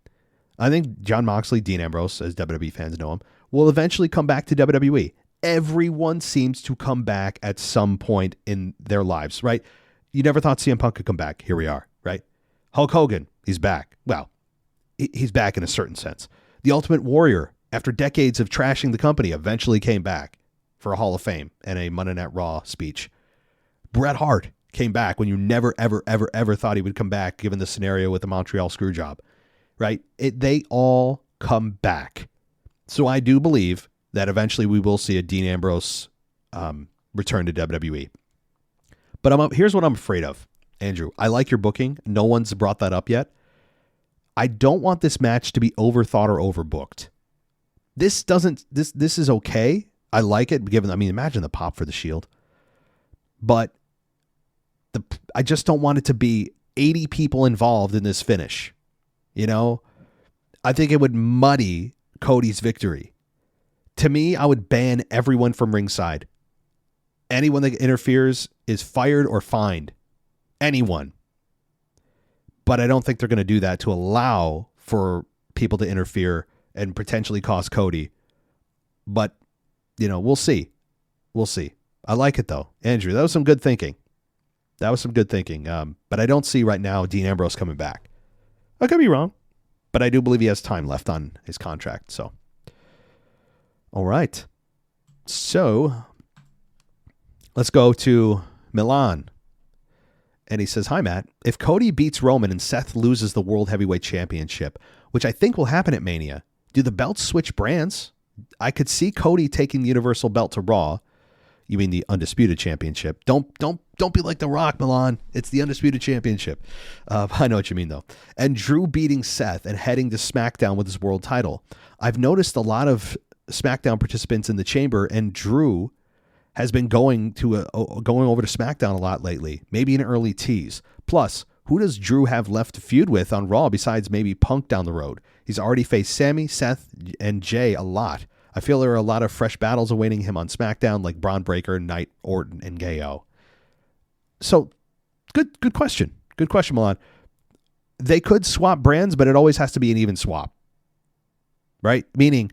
I think Jon Moxley, Dean Ambrose, as WWE fans know him, will eventually come back to WWE. Everyone seems to come back at some point in their lives, right? You never thought CM Punk could come back. Here we are, right? Hulk Hogan, he's back. Well, he's back in a certain sense. The Ultimate Warrior, after decades of trashing the company, eventually came back for a Hall of Fame and a Monday Night Raw speech. Bret Hart came back when you never, ever, ever, ever thought he would come back, given the scenario with the Montreal Screwjob, right? They all come back. So I do believe that eventually we will see a Dean Ambrose return to WWE. But here's what I'm afraid of, Andrew. I like your booking. No one's brought that up yet. I don't want this match to be overthought or overbooked. This is okay. I like it, imagine the pop for the Shield. But I just don't want it to be 80 people involved in this finish. You know? I think it would muddy Cody's victory. To me, I would ban everyone from ringside. Anyone that interferes is fired or fined. Anyone. But I don't think they're going to do that to allow for people to interfere and potentially cost Cody. But, we'll see. We'll see. I like it, though. Andrew, that was some good thinking. But I don't see right now Dean Ambrose coming back. I could be wrong, but I do believe he has time left on his contract. So, all right. So, let's go to Milan. And he says, hi, Matt. If Cody beats Roman and Seth loses the World Heavyweight Championship, which I think will happen at Mania, do the belts switch brands? I could see Cody taking the Universal belt to Raw. You mean the Undisputed Championship. Don't be like The Rock, Milan. It's the Undisputed Championship. I know what you mean, though. And Drew beating Seth and heading to SmackDown with his world title. I've noticed a lot of SmackDown participants in the chamber, and Drew has been going over to SmackDown a lot lately. Maybe an early tease. Plus, who does Drew have left to feud with on Raw besides maybe Punk down the road? He's already faced Sammy, Seth, and Jay a lot. I feel there are a lot of fresh battles awaiting him on SmackDown, like Braun Breaker, Knight, Orton, and Gaio. So, good question. Good question, Milan. They could swap brands, but it always has to be an even swap. Right? Meaning,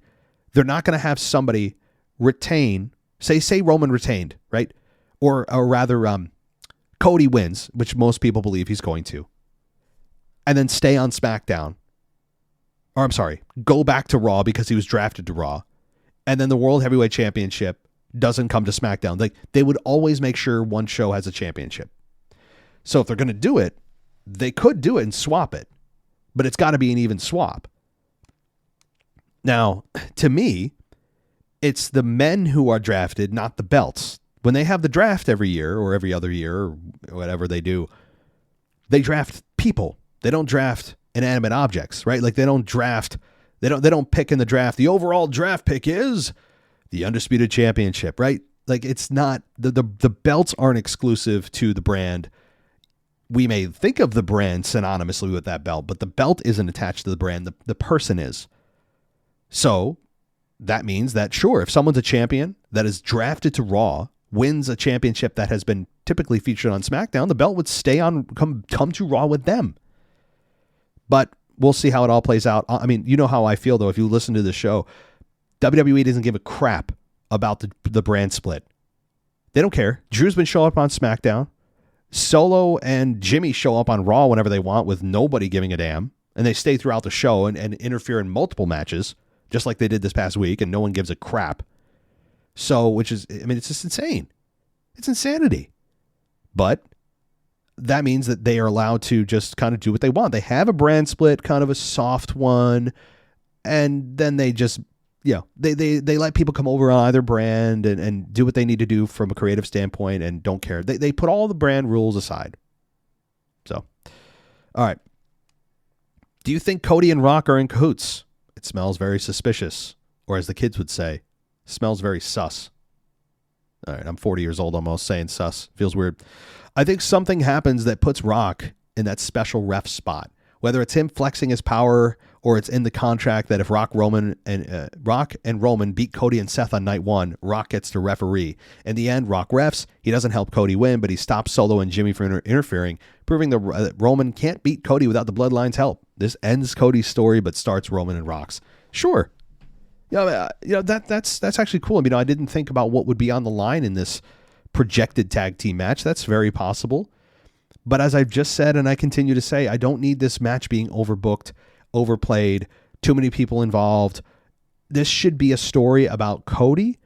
they're not going to have somebody retain, say Roman retained, right? Or rather, Cody wins, which most people believe he's going to, and then stay on SmackDown. Or I'm sorry, go back to Raw because he was drafted to Raw. And then the World Heavyweight Championship doesn't come to SmackDown. Like, they would always make sure one show has a championship. So if they're going to do it, they could do it and swap it, but it's got to be an even swap. Now, to me, it's the men who are drafted, not the belts. When they have the draft every year or every other year or whatever they do, they draft people. They don't draft inanimate objects, right? Like, they don't pick in the draft. The overall draft pick is the Undisputed Championship, right? Like, it's not, the belts aren't exclusive to the brand. We may think of the brand synonymously with that belt, but the belt isn't attached to the brand. The person is. So that means that, sure, if someone's a champion that is drafted to Raw, wins a championship that has been typically featured on SmackDown, the belt would stay on, come to Raw with them. But we'll see how it all plays out. I mean, you know how I feel, though. If you listen to the show, WWE doesn't give a crap about the brand split. They don't care. Drew's been showing up on SmackDown. Solo and Jimmy show up on Raw whenever they want with nobody giving a damn. And they stay throughout the show and interfere in multiple matches, just like they did this past week, and no one gives a crap. So, which is, I mean, it's just insane. It's insanity. But that means that they are allowed to just kind of do what they want. They have a brand split, kind of a soft one, and then they just, they let people come over on either brand and do what they need to do from a creative standpoint and don't care. They put all the brand rules aside. So, all right. Do you think Cody and Rock are in cahoots? It smells very suspicious. Or as the kids would say, smells very sus. All right, I'm 40 years old almost, saying sus. Feels weird. I think something happens that puts Rock in that special ref spot. Whether it's him flexing his power or it's in the contract that if Rock and Roman beat Cody and Seth on night one, Rock gets to referee. In the end, Rock refs. He doesn't help Cody win, but he stops Solo and Jimmy from interfering, proving that Roman can't beat Cody without the Bloodline's help. This ends Cody's story, but starts Roman and Rock's. Sure. That's actually cool. I mean, I didn't think about what would be on the line in this projected tag team match. That's very possible. But as I've just said, and I continue to say, I don't need this match being overbooked, overplayed, too many people involved. This should be a story about Cody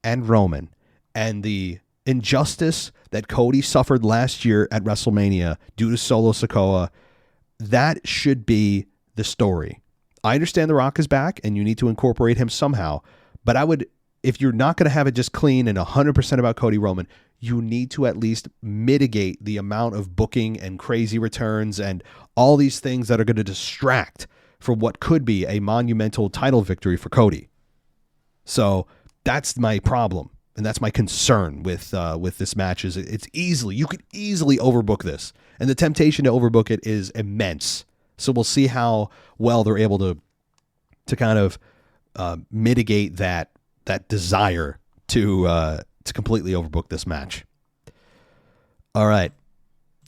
and Roman and the injustice that Cody suffered last year at WrestleMania due to Solo Sikoa. That should be the story. I understand The Rock is back and you need to incorporate him somehow, but if you're not going to have it just clean and 100% about Cody Roman, you need to at least mitigate the amount of booking and crazy returns and all these things that are going to distract from what could be a monumental title victory for Cody. So that's my problem. And that's my concern with this match is you could easily overbook this. And the temptation to overbook it is immense. So we'll see how well they're able to kind of mitigate that desire to completely overbook this match. All right,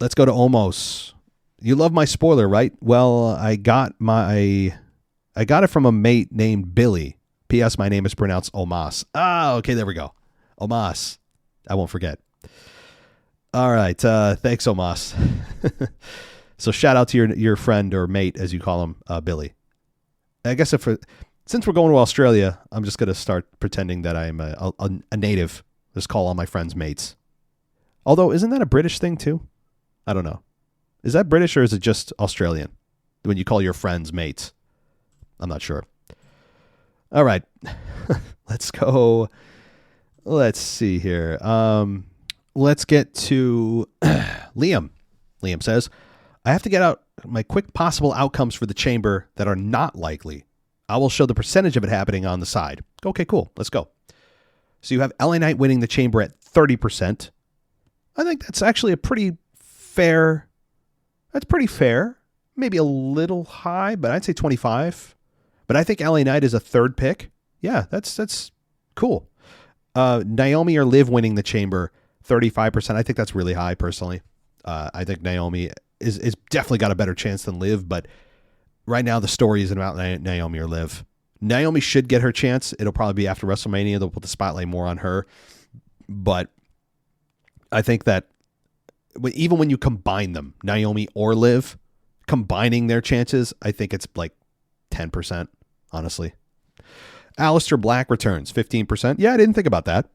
let's go to Omos. You love my spoiler, right? Well, I got it from a mate named Billy. P.S. My name is pronounced Omas. Ah, okay, there we go. Omas. I won't forget. All right. Thanks, Omas. So shout out to your friend or mate, as you call him, Billy. I guess since we're going to Australia, I'm just going to start pretending that I'm a native. Just call all my friends mates. Although, isn't that a British thing too? I don't know. Is that British or is it just Australian? When you call your friends mates? I'm not sure. All right. Let's go. Let's see here. Let's get to Liam. Liam says, I have to get out my quick possible outcomes for the chamber that are not likely. I will show the percentage of it happening on the side. Okay, cool. Let's go. So you have LA Knight winning the chamber at 30%. I think that's actually that's pretty fair. Maybe a little high, but I'd say 25. But I think LA Knight is a third pick. Yeah, that's cool. Naomi or Liv winning the chamber, 35%. I think that's really high, personally. I think Naomi is definitely got a better chance than Liv, but right now the story isn't about Naomi or Liv. Naomi should get her chance. It'll probably be after WrestleMania. They'll put the spotlight more on her. But I think that even when you combine them, Naomi or Liv, combining their chances, I think it's like 10%, honestly. Aleister Black returns, 15%. Yeah, I didn't think about that.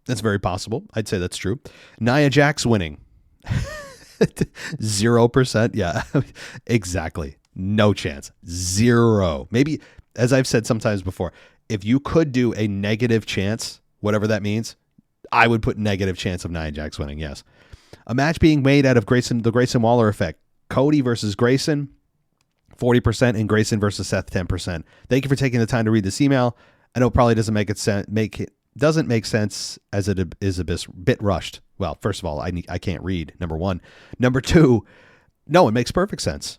That's very possible. I'd say that's true. Nia Jax winning. 0%. Yeah, exactly. No chance. Zero. Maybe, as I've said sometimes before, if you could do a negative chance, whatever that means, I would put negative chance of Nia Jax winning, yes. A match being made out of the Grayson Waller effect. Cody versus Grayson, 40%, and Grayson versus Seth, 10%. Thank you for taking the time to read this email. I know it probably doesn't doesn't make sense as it is a bit rushed. Well, first of all, I can't read, number one. Number two, no, it makes perfect sense.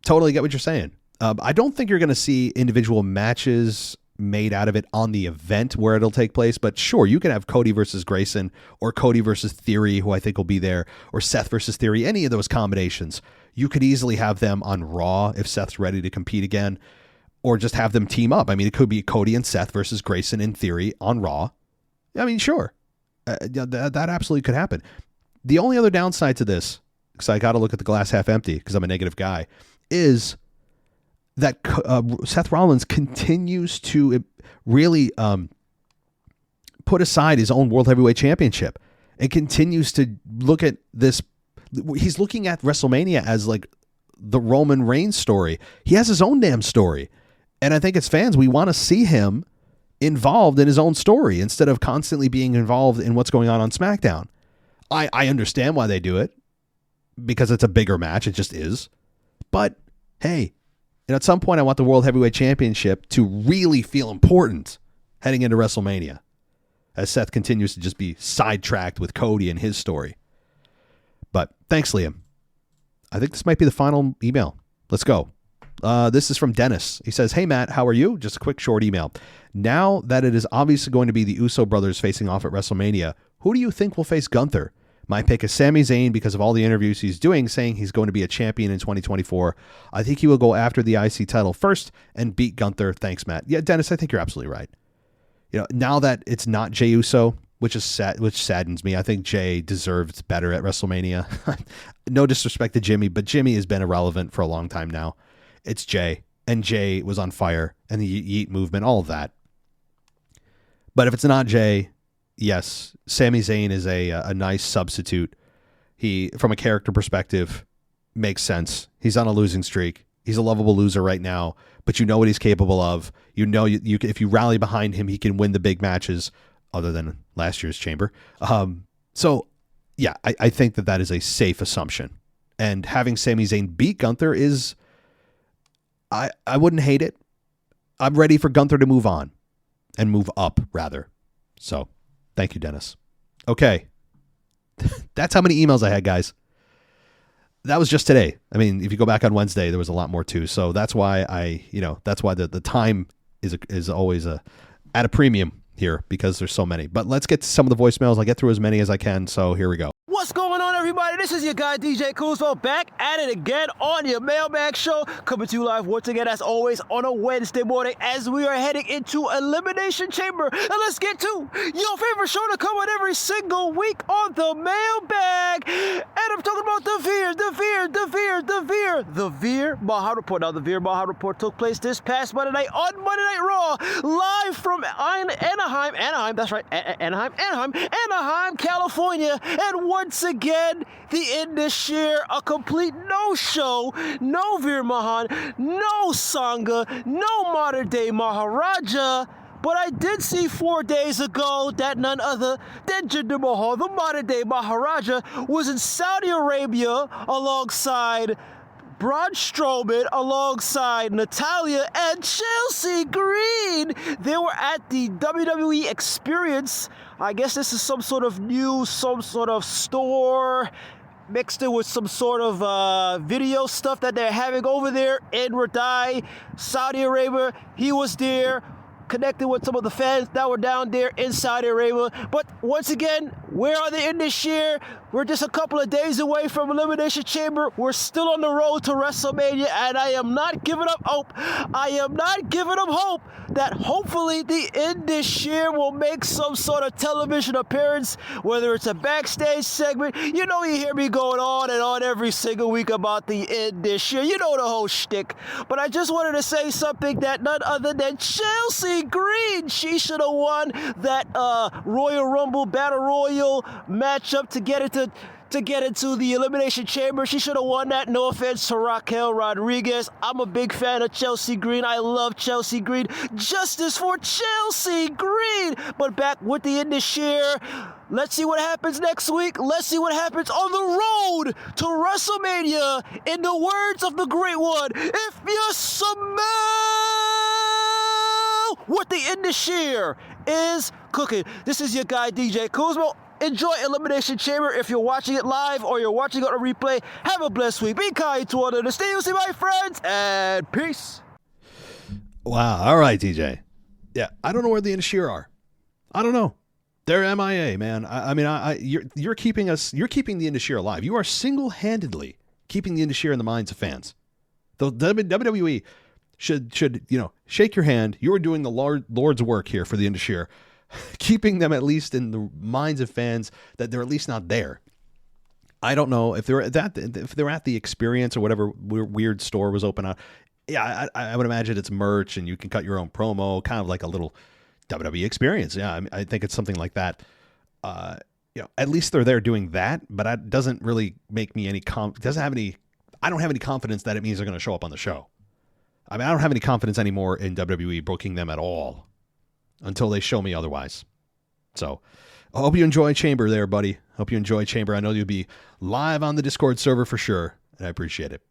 Totally get what you're saying. I don't think you're going to see individual matches made out of it on the event where it'll take place, but sure, you can have Cody versus Grayson or Cody versus Theory, who I think will be there, or Seth versus Theory, any of those combinations. You could easily have them on Raw if Seth's ready to compete again, or just have them team up. I mean, it could be Cody and Seth versus Grayson in Theory on Raw. I mean, sure. That absolutely could happen. The only other downside to this, because I got to look at the glass half empty because I'm a negative guy, is that Seth Rollins continues to really put aside his own World Heavyweight Championship and continues to look at this. He's looking at WrestleMania as like the Roman Reigns story. He has his own damn story. And I think as fans, we want to see him involved in his own story instead of constantly being involved in what's going on SmackDown. I understand why they do it because it's a bigger match. It just is. But hey, and at some point I want the World Heavyweight Championship to really feel important heading into WrestleMania as Seth continues to just be sidetracked with Cody and his story. But thanks, Liam. I think this might be the final email. Let's go. This is from Dennis. He says, hey, Matt, how are you? Just a quick short email. Now that it is obviously going to be the Uso brothers facing off at WrestleMania, who do you think will face Gunther? My pick is Sami Zayn because of all the interviews he's doing saying he's going to be a champion in 2024. I think he will go after the IC title first and beat Gunther. Thanks, Matt. Yeah, Dennis, I think you're absolutely right. You know, now that it's not Jey Uso, which saddens me. I think Jey deserved better at WrestleMania. No disrespect to Jimmy, but Jimmy has been irrelevant for a long time now. It's Jey, and Jey was on fire, and the Yeet movement, all of that. But if it's not Jey, yes, Sami Zayn is a nice substitute. He, from a character perspective, makes sense. He's on a losing streak. He's a lovable loser right now, but you know what he's capable of. You know, you if you rally behind him, he can win the big matches, other than last year's Chamber. So, yeah, I think that is a safe assumption. And having Sami Zayn beat Gunther is... I wouldn't hate it. I'm ready for Gunther to move on and move up, rather. So, thank you, Dennis. Okay. That's how many emails I had, guys. That was just today. I mean, if you go back on Wednesday, there was a lot more too. So that's why that's why the time is always at a premium here because there's so many. But let's get to some of the voicemails. I'll get through as many as I can. So here we go. What's going on, everybody? This is your guy, DJ Kuzmo, back at it again on your Mailbag show, coming to you live once again, as always, on a Wednesday morning, as we are heading into Elimination Chamber. And let's get to your favorite show to come on every single week on the Mailbag. And I'm talking about the Veer Maha Report. Now, the Veer Maha Report took place this past Monday night on Monday Night Raw, live from Anaheim, that's right, Anaheim, California. And once again, the end this year, a complete no-show, no Veer Mahan, no Sangha, no modern-day Maharaja. But I did see 4 days ago that none other than Jinder Mahal, the modern-day Maharaja, was in Saudi Arabia alongside Braun Strowman, alongside Natalya and Chelsea Green. They were at the WWE Experience. I guess this is some sort of store mixed in with some sort of video stuff that they're having over there in Riyadh, Saudi Arabia. He was there, connected with some of the fans that were down there in Saudi Arabia. But once again, where are they in this year? We're just a couple of days away from Elimination Chamber. We're still on the road to WrestleMania, and I am not giving up hope. That hopefully the end this year will make some sort of television appearance, whether it's a backstage segment. You know, you hear me going on and on every single week about the end this year. You know the whole shtick. But I just wanted to say something that none other than Chelsea Green, she should have won that Royal Rumble Battle Royal matchup to get into the Elimination Chamber. She should have won that. No offense to Raquel Rodriguez. I'm a big fan of Chelsea Green. I love Chelsea Green. Justice for Chelsea Green. But back with the end this year. Let's see what happens next week. Let's see what happens on the road to WrestleMania. In the words of the great one, if you smell what the end this year is cooking. This is your guy, DJ Kuzmo. Enjoy Elimination Chamber if you're watching it live or you're watching it on a replay. Have a blessed week. Be kind to one another. Stay healthy, my friends, and peace. Wow. All right, DJ. Yeah, I don't know where the Inishir are. I don't know. They're MIA, man. You're keeping the Inishir alive. You are single-handedly keeping the Inishir in the minds of fans. The WWE should shake your hand. You're doing the Lord's work here for the Inishir, keeping them at least in the minds of fans that they're at least not there. I don't know if they're at the Experience or whatever weird store was open out. Yeah, I would imagine it's merch and you can cut your own promo, kind of like a little WWE Experience. Yeah, I think it's something like that. At least they're there doing that, but that doesn't really make me I don't have any confidence that it means they're going to show up on the show. I don't have any confidence anymore in WWE booking them at all until they show me otherwise. So I hope you enjoy Chamber there, buddy. Hope you enjoy Chamber. I know you'll be live on the Discord server for sure, and I appreciate it.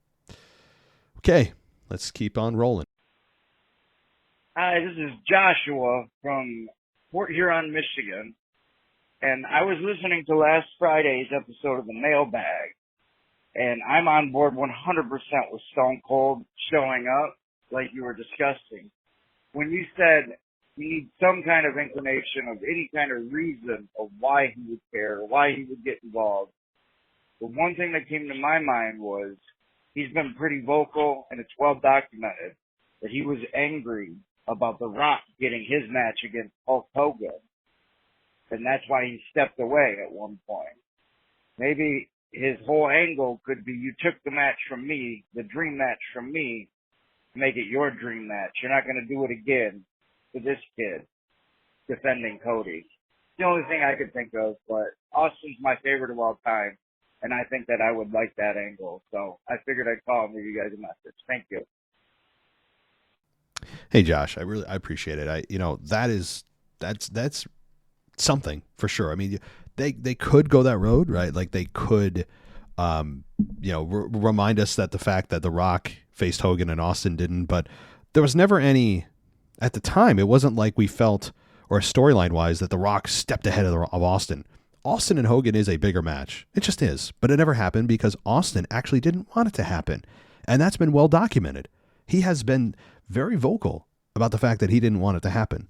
Okay, let's keep on rolling. Hi, this is Joshua from Port Huron, Michigan, and I was listening to last Friday's episode of the Mailbag, and I'm on board 100% with Stone Cold showing up, like you were discussing. When you said you need some kind of inclination of any kind of reason of why he would care, why he would get involved, the one thing that came to my mind was he's been pretty vocal, and it's well documented, that he was angry about The Rock getting his match against Hulk Hogan, and that's why he stepped away at one point. Maybe his whole angle could be, you took the match from me, the dream match from me, make it your dream match. You're not going to do it again to this kid defending Cody. It's the only thing I could think of, but Austin's my favorite of all time, and I think that I would like that angle. So I figured I'd call and leave you guys a message. Thank you. Hey Josh, I appreciate it. That's something for sure. I mean, they could go that road, right? Like they could, remind us that the fact that The Rock faced Hogan and Austin didn't, but there was never any, at the time, it wasn't like we felt, or storyline wise, that The Rock stepped ahead of Austin. Austin and Hogan is a bigger match. It just is, but it never happened because Austin actually didn't want it to happen. And that's been well documented. He has been very vocal about the fact that he didn't want it to happen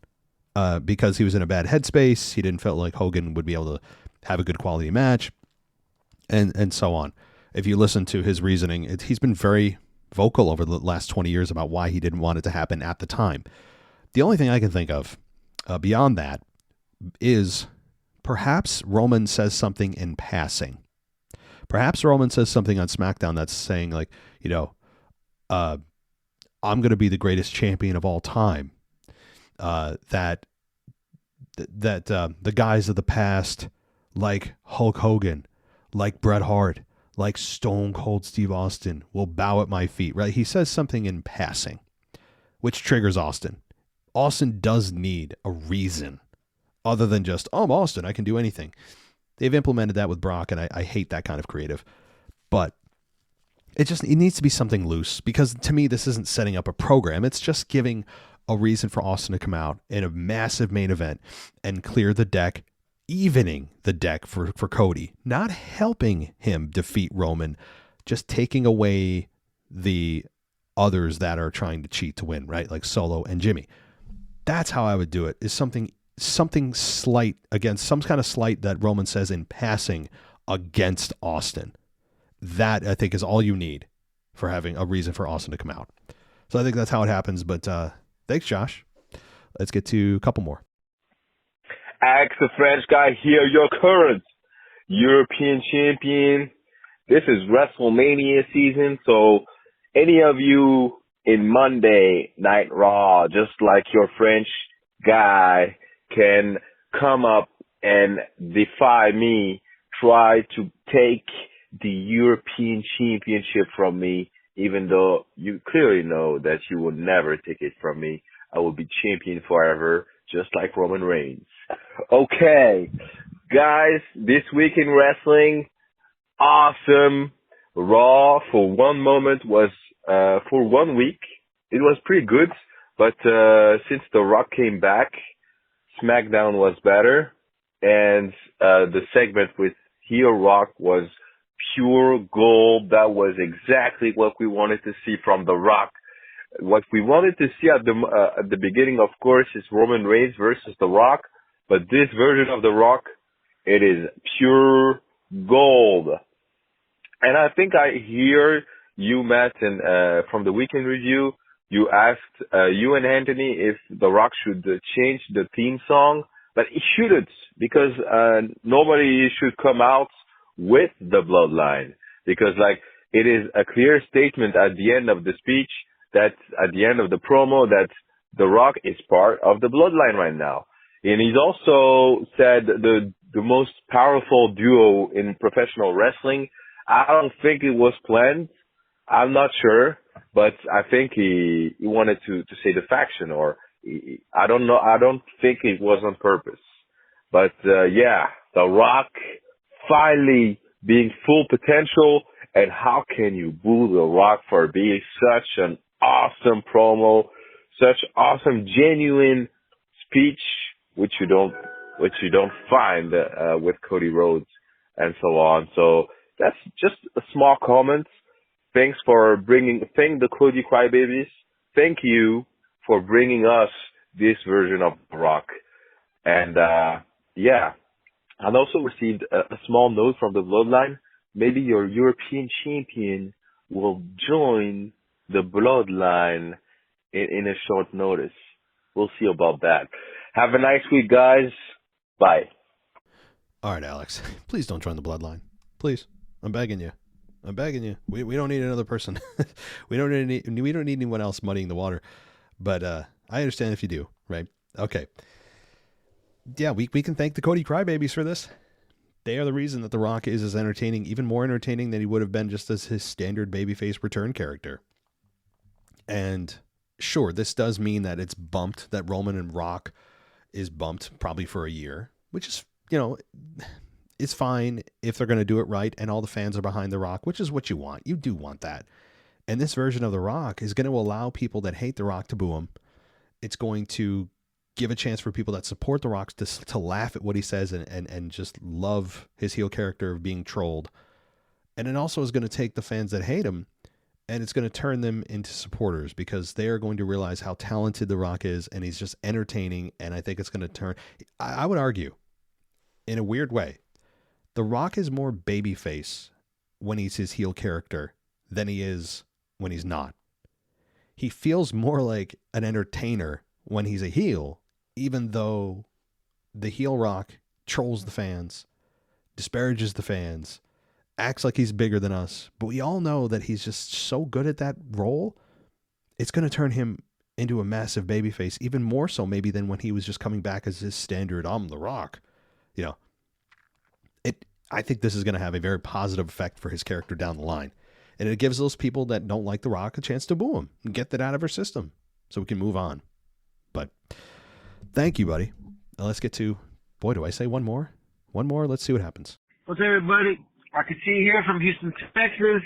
because he was in a bad headspace. He didn't feel like Hogan would be able to have a good quality match. and so on. If you listen to his reasoning, he's been very vocal over the last 20 years about why he didn't want it to happen at the time. The only thing I can think of beyond that is perhaps Roman says something in passing. Perhaps Roman says something on SmackDown that's saying like, I'm going to be the greatest champion of all time. That the guys of the past, like Hulk Hogan, like Bret Hart, like Stone Cold Steve Austin, will bow at my feet, right? He says something in passing, which triggers Austin. Austin does need a reason other than just, I'm Austin, I can do anything. They've implemented that with Brock, and I hate that kind of creative. But it needs to be something loose, because to me, this isn't setting up a program. It's just giving a reason for Austin to come out in a massive main event and clear the deck, evening the deck for Cody, not helping him defeat Roman, just taking away the others that are trying to cheat to win, right? Like Solo and Jimmy. That's how I would do it, is something slight against, some kind of slight that Roman says in passing against Austin. That, I think, is all you need for having a reason for Austin to come out. So I think that's how it happens. But thanks, Josh. Let's get to a couple more. Ask the French guy here, your current European champion. This is WrestleMania season, so any of you in Monday Night Raw, just like your French guy, can come up and defy me, try to take the European Championship from me, even though you clearly know that you will never take it from me. I will be champion forever, just like Roman Reigns. Okay, guys, this week in wrestling, awesome. Raw for one moment was, for 1 week, it was pretty good, but since The Rock came back, SmackDown was better, and the segment with Heel Rock was pure gold. That was exactly what we wanted to see from The Rock. What we wanted to see at the beginning, of course, is Roman Reigns versus The Rock, but this version of The Rock, it is pure gold. And I think I hear you, Matt, and from the Weekend Review, you asked you and Anthony if The Rock should change the theme song, but he shouldn't, because nobody should come out with the bloodline, because like it is a clear statement at the end of the speech, that at the end of the promo, that The Rock is part of the bloodline right now. And he's also said the most powerful duo in professional wrestling. I don't think it was planned. I'm not sure, but I think he wanted to say the faction, or I don't know. I don't think it was on purpose. But yeah, The Rock finally being full potential, and how can you boo The Rock for being such an awesome promo, such awesome genuine speech, which you don't find with Cody Rhodes and so on. So that's just a small comment. Thank the Cody Crybabies. Thank you for bringing us this version of The Rock. And yeah, I also received a small note from the Bloodline. Maybe your European champion will join the Bloodline in a short notice. We'll see about that. Have a nice week, guys. Bye. All right, Alex, please don't join the Bloodline. Please. I'm begging you. We don't need another person. we don't need anyone else muddying the water. But I understand if you do, right? Okay. Yeah, we can thank the Cody Crybabies for this. They are the reason that The Rock is as entertaining, even more entertaining than he would have been just as his standard babyface return character. And sure, this does mean that it's bumped, that Roman and Rock is bumped probably for a year, which is, it's fine if they're going to do it right and all the fans are behind The Rock, which is what you want. You do want that. And this version of The Rock is going to allow people that hate The Rock to boo him. It's going to give a chance for people that support The Rock to laugh at what he says and just love his heel character of being trolled. And it also is going to take the fans that hate him and it's going to turn them into supporters, because they are going to realize how talented The Rock is, and he's just entertaining. And I think it's going to turn, I would argue, in a weird way, The Rock is more babyface when he's his heel character than he is when he's not. He feels more like an entertainer when he's a heel, even though the heel Rock trolls the fans, disparages the fans, acts like he's bigger than us. But we all know that he's just so good at that role. It's going to turn him into a massive babyface, even more so maybe than when he was just coming back as his standard, I'm the Rock. You know, I think this is going to have a very positive effect for his character down the line. And it gives those people that don't like the Rock a chance to boo him and get that out of our system so we can move on. But thank you, buddy. Now let's get to, boy, do I say one more? One more. Let's see what happens. What's up, everybody? I can see you here from Houston, Texas.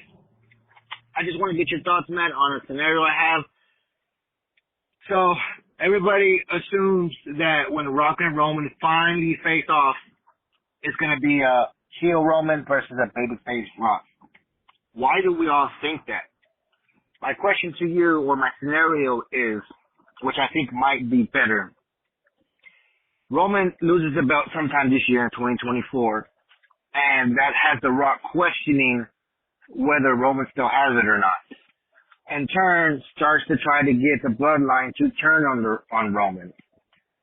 I just want to get your thoughts, Matt, on a scenario I have. So everybody assumes that when Rock and Roman finally face off, it's going to be a heel Roman versus a babyface Rock. Why do we all think that? My question to you, or my scenario is, which I think might be better. Roman loses the belt sometime this year in 2024, and that has The Rock questioning whether Roman still has it or not. In turn, starts to try to get the bloodline to turn on Roman,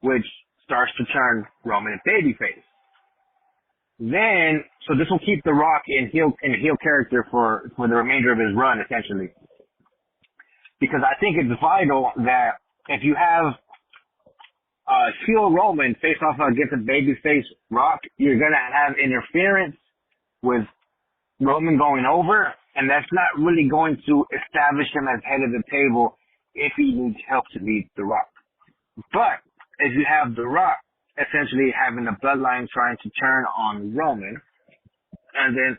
which starts to turn Roman babyface. Then, so this will keep The Rock in heel character for the remainder of his run, essentially. Because I think it's vital that if you have heel Roman face off against a babyface Rock, you're gonna have interference with Roman going over, and that's not really going to establish him as head of the table if he needs help to beat The Rock. But if you have The Rock essentially having the bloodline trying to turn on Roman, and then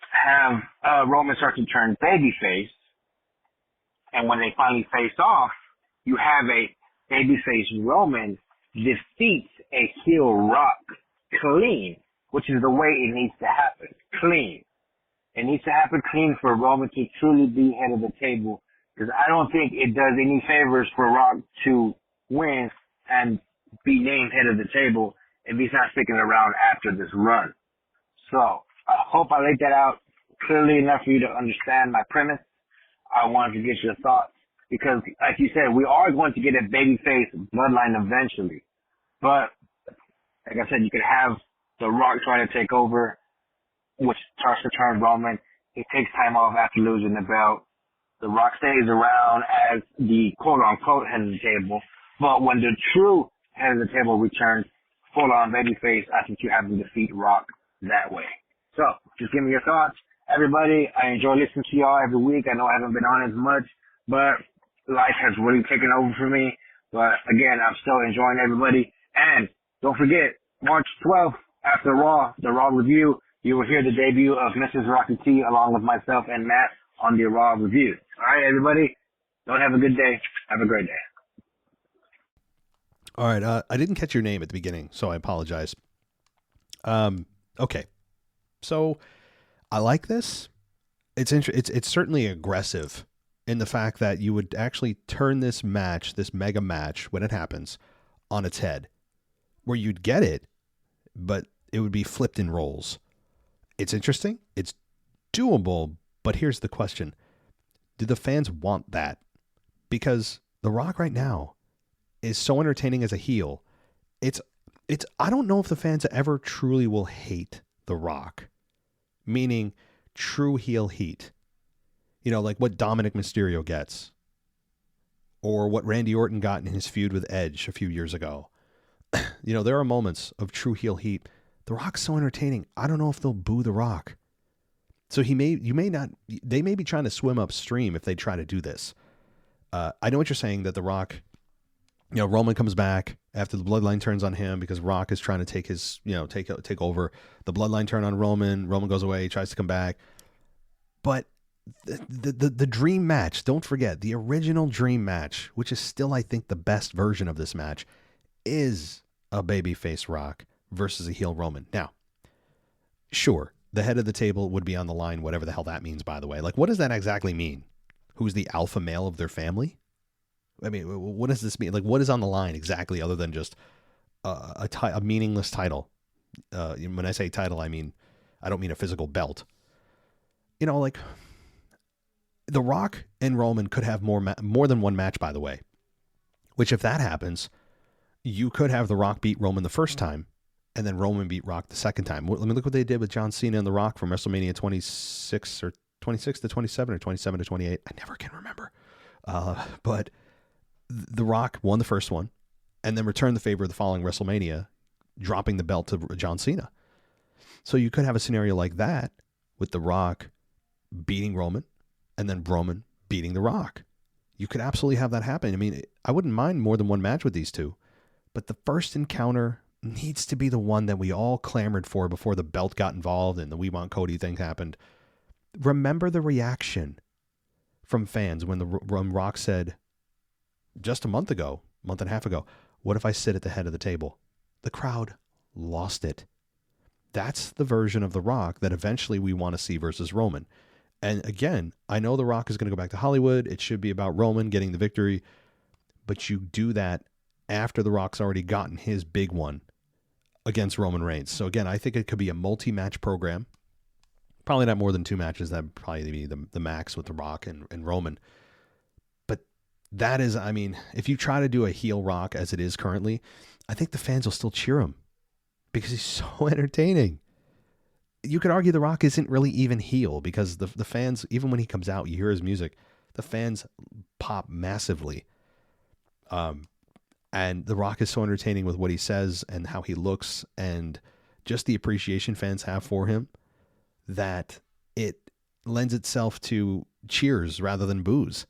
have Roman start to turn babyface, and when they finally face off, you have a babyface Roman defeats a heel Rock clean, which is the way it needs to happen. Clean. It needs to happen clean for Roman to truly be head of the table, because I don't think it does any favors for Rock to win and be named head of the table if he's not sticking around after this run. So, I hope I laid that out clearly enough for you to understand my premise. I wanted to get your thoughts, because, like you said, we are going to get a babyface bloodline eventually. But, like I said, you could have The Rock trying to take over, which starts to turn Roman. He takes time off after losing the belt. The Rock stays around as the quote-unquote head of the table. But when the true head of the table returns, full-on babyface, I think you have to defeat Rock that way. So, just give me your thoughts. Everybody, I enjoy listening to y'all every week. I know I haven't been on as much, but life has really taken over for me. But again, I'm still enjoying everybody. And don't forget, March 12th, after Raw, the Raw review, you will hear the debut of Mrs. Rocky T along with myself and Matt on the Raw review. All right, everybody, don't have a good day. Have a great day. All right. I didn't catch your name at the beginning, so I apologize. Okay. So I like this. It's certainly aggressive in the fact that you would actually turn this match, this mega match, when it happens, on its head, where you'd get it, but it would be flipped in roles. It's interesting. It's doable, but here's the question. Do the fans want that? Because The Rock right now is so entertaining as a heel. It's I don't know if the fans ever truly will hate The Rock, meaning true heel heat. You know, like what Dominic Mysterio gets, or what Randy Orton got in his feud with Edge a few years ago. You know, there are moments of true heel heat. The Rock's so entertaining. I don't know if they'll boo The Rock. So they may be trying to swim upstream if they try to do this. I know what you're saying, that The Rock, you know, Roman comes back after the bloodline turns on him because Rock is trying to take his, you know, take over. The bloodline turn on Roman. Roman goes away, tries to come back. But the dream match, don't forget, the original dream match, which is still, I think, the best version of this match, is a babyface Rock versus a heel Roman. Now, sure, the head of the table would be on the line, whatever the hell that means, by the way. Like, what does that exactly mean? Who's the alpha male of their family? I mean, what does this mean? Like, what is on the line exactly, other than just a meaningless title? When I say title, I mean I don't mean a physical belt. You know, like The Rock and Roman could have more than one match, by the way, which if that happens, you could have The Rock beat Roman the first time and then Roman beat Rock the second time. Let me look what they did with John Cena and The Rock from WrestleMania 26 or 26 to 27 or 27 to 28. I never can remember. But The Rock won the first one and then returned the favor of the following WrestleMania, dropping the belt to John Cena. So you could have a scenario like that with The Rock beating Roman and then Roman beating The Rock. You could absolutely have that happen. I mean, I wouldn't mind more than one match with these two, but the first encounter needs to be the one that we all clamored for before the belt got involved and the We Want Cody thing happened. Remember the reaction from fans when Rock said just a month and a half ago, what if I sit at the head of the table? The crowd lost it. That's the version of The Rock that eventually we want to see versus Roman. And again, I know The Rock is going to go back to Hollywood. It should be about Roman getting the victory, but you do that after The Rock's already gotten his big one against Roman Reigns. So again, I think it could be a multi-match program. Probably not more than 2 matches. That'd probably be the max with The Rock and Roman. But that is, I mean, if you try to do a heel Rock as it is currently, I think the fans will still cheer him because he's so entertaining. You could argue The Rock isn't really even heel because the fans, even when he comes out, you hear his music, the fans pop massively. And The Rock is so entertaining with what he says and how he looks and just the appreciation fans have for him that it lends itself to cheers rather than boos.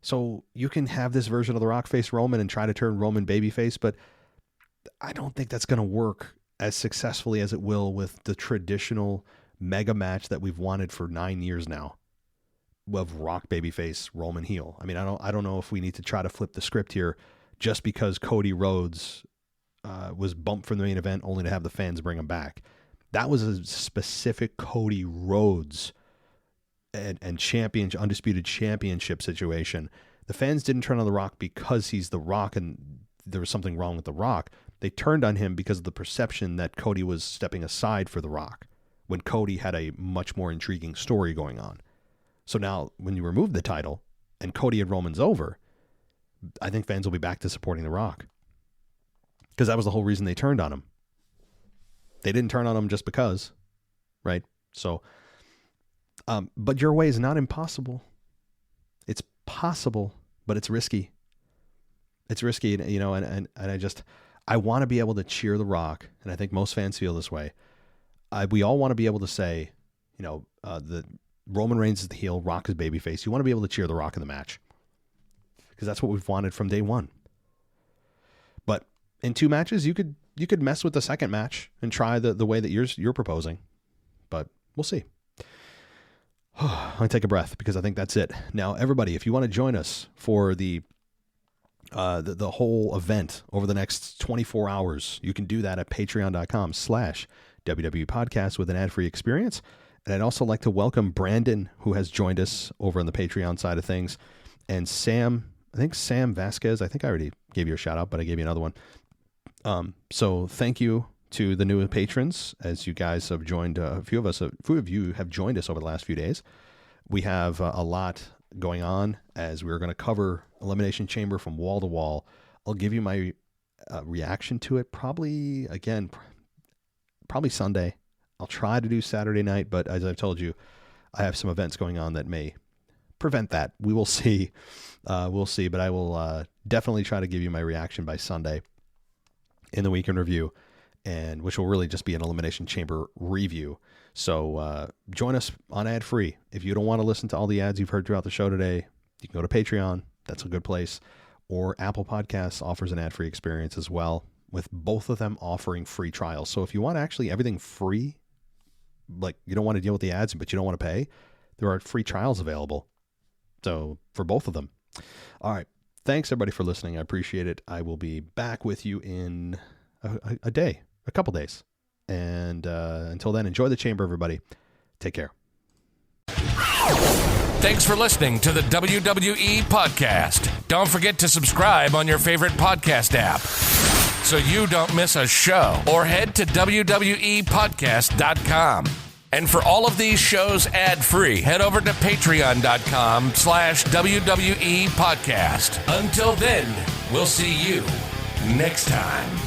So you can have this version of The Rock face Roman and try to turn Roman babyface, but I don't think that's going to work as successfully as it will with the traditional mega match that we've wanted for 9 years now of Rock babyface, Roman heel. I mean, I don't know if we need to try to flip the script here just because Cody Rhodes was bumped from the main event only to have the fans bring him back. That was a specific Cody Rhodes and undisputed championship situation. The fans didn't turn on The Rock because he's The Rock and there was something wrong with The Rock. They turned on him because of the perception that Cody was stepping aside for The Rock when Cody had a much more intriguing story going on. So now when you remove the title and Cody and Roman's over, I think fans will be back to supporting The Rock because that was the whole reason they turned on him. They didn't turn on him just because, right? So, but your way is not impossible. It's possible, but it's risky. It's risky, you know, and I want to be able to cheer The Rock, and I think most fans feel this way. We all want to be able to say, you know, the Roman Reigns is the heel, Rock is babyface. You want to be able to cheer The Rock in the match because that's what we've wanted from day one. But in 2 matches, you could mess with the second match and try the way that you're proposing, but we'll see. I'll take a breath because I think that's it. Now, everybody, if you want to join us for the whole event over the next 24 hours, you can do that at patreon.com/WWE podcast with an ad-free experience. And I'd also like to welcome Brandon, who has joined us over on the Patreon side of things, and Sam Vasquez. I think I already gave you a shout out, but I gave you another one. So thank you to the new patrons as you guys have joined. A few of you have joined us over the last few days. We have a lot going on as we're going to cover Elimination Chamber from wall to wall. I'll give you my reaction to it probably Sunday. I'll try to do Saturday night, but as I've told you, I have some events going on that may prevent that. We will see. We'll see, but I will definitely try to give you my reaction by Sunday in the weekend review, and which will really just be an Elimination Chamber review. So join us on ad free. If you don't want to listen to all the ads you've heard throughout the show today, you can go to Patreon. That's a good place. Or Apple Podcasts offers an ad free experience as well, with both of them offering free trials. So if you want actually everything free, like you don't want to deal with the ads, but you don't want to pay, there are free trials available. So for both of them. All right. Thanks everybody for listening. I appreciate it. I will be back with you in a couple days. And until then, enjoy the chamber, everybody. Take care. Thanks for listening to the WWE Podcast. Don't forget to subscribe on your favorite podcast app so you don't miss a show, or head to WWEpodcast.com. And for all of these shows ad-free, head over to patreon.com/WWE podcast. Until then, we'll see you next time.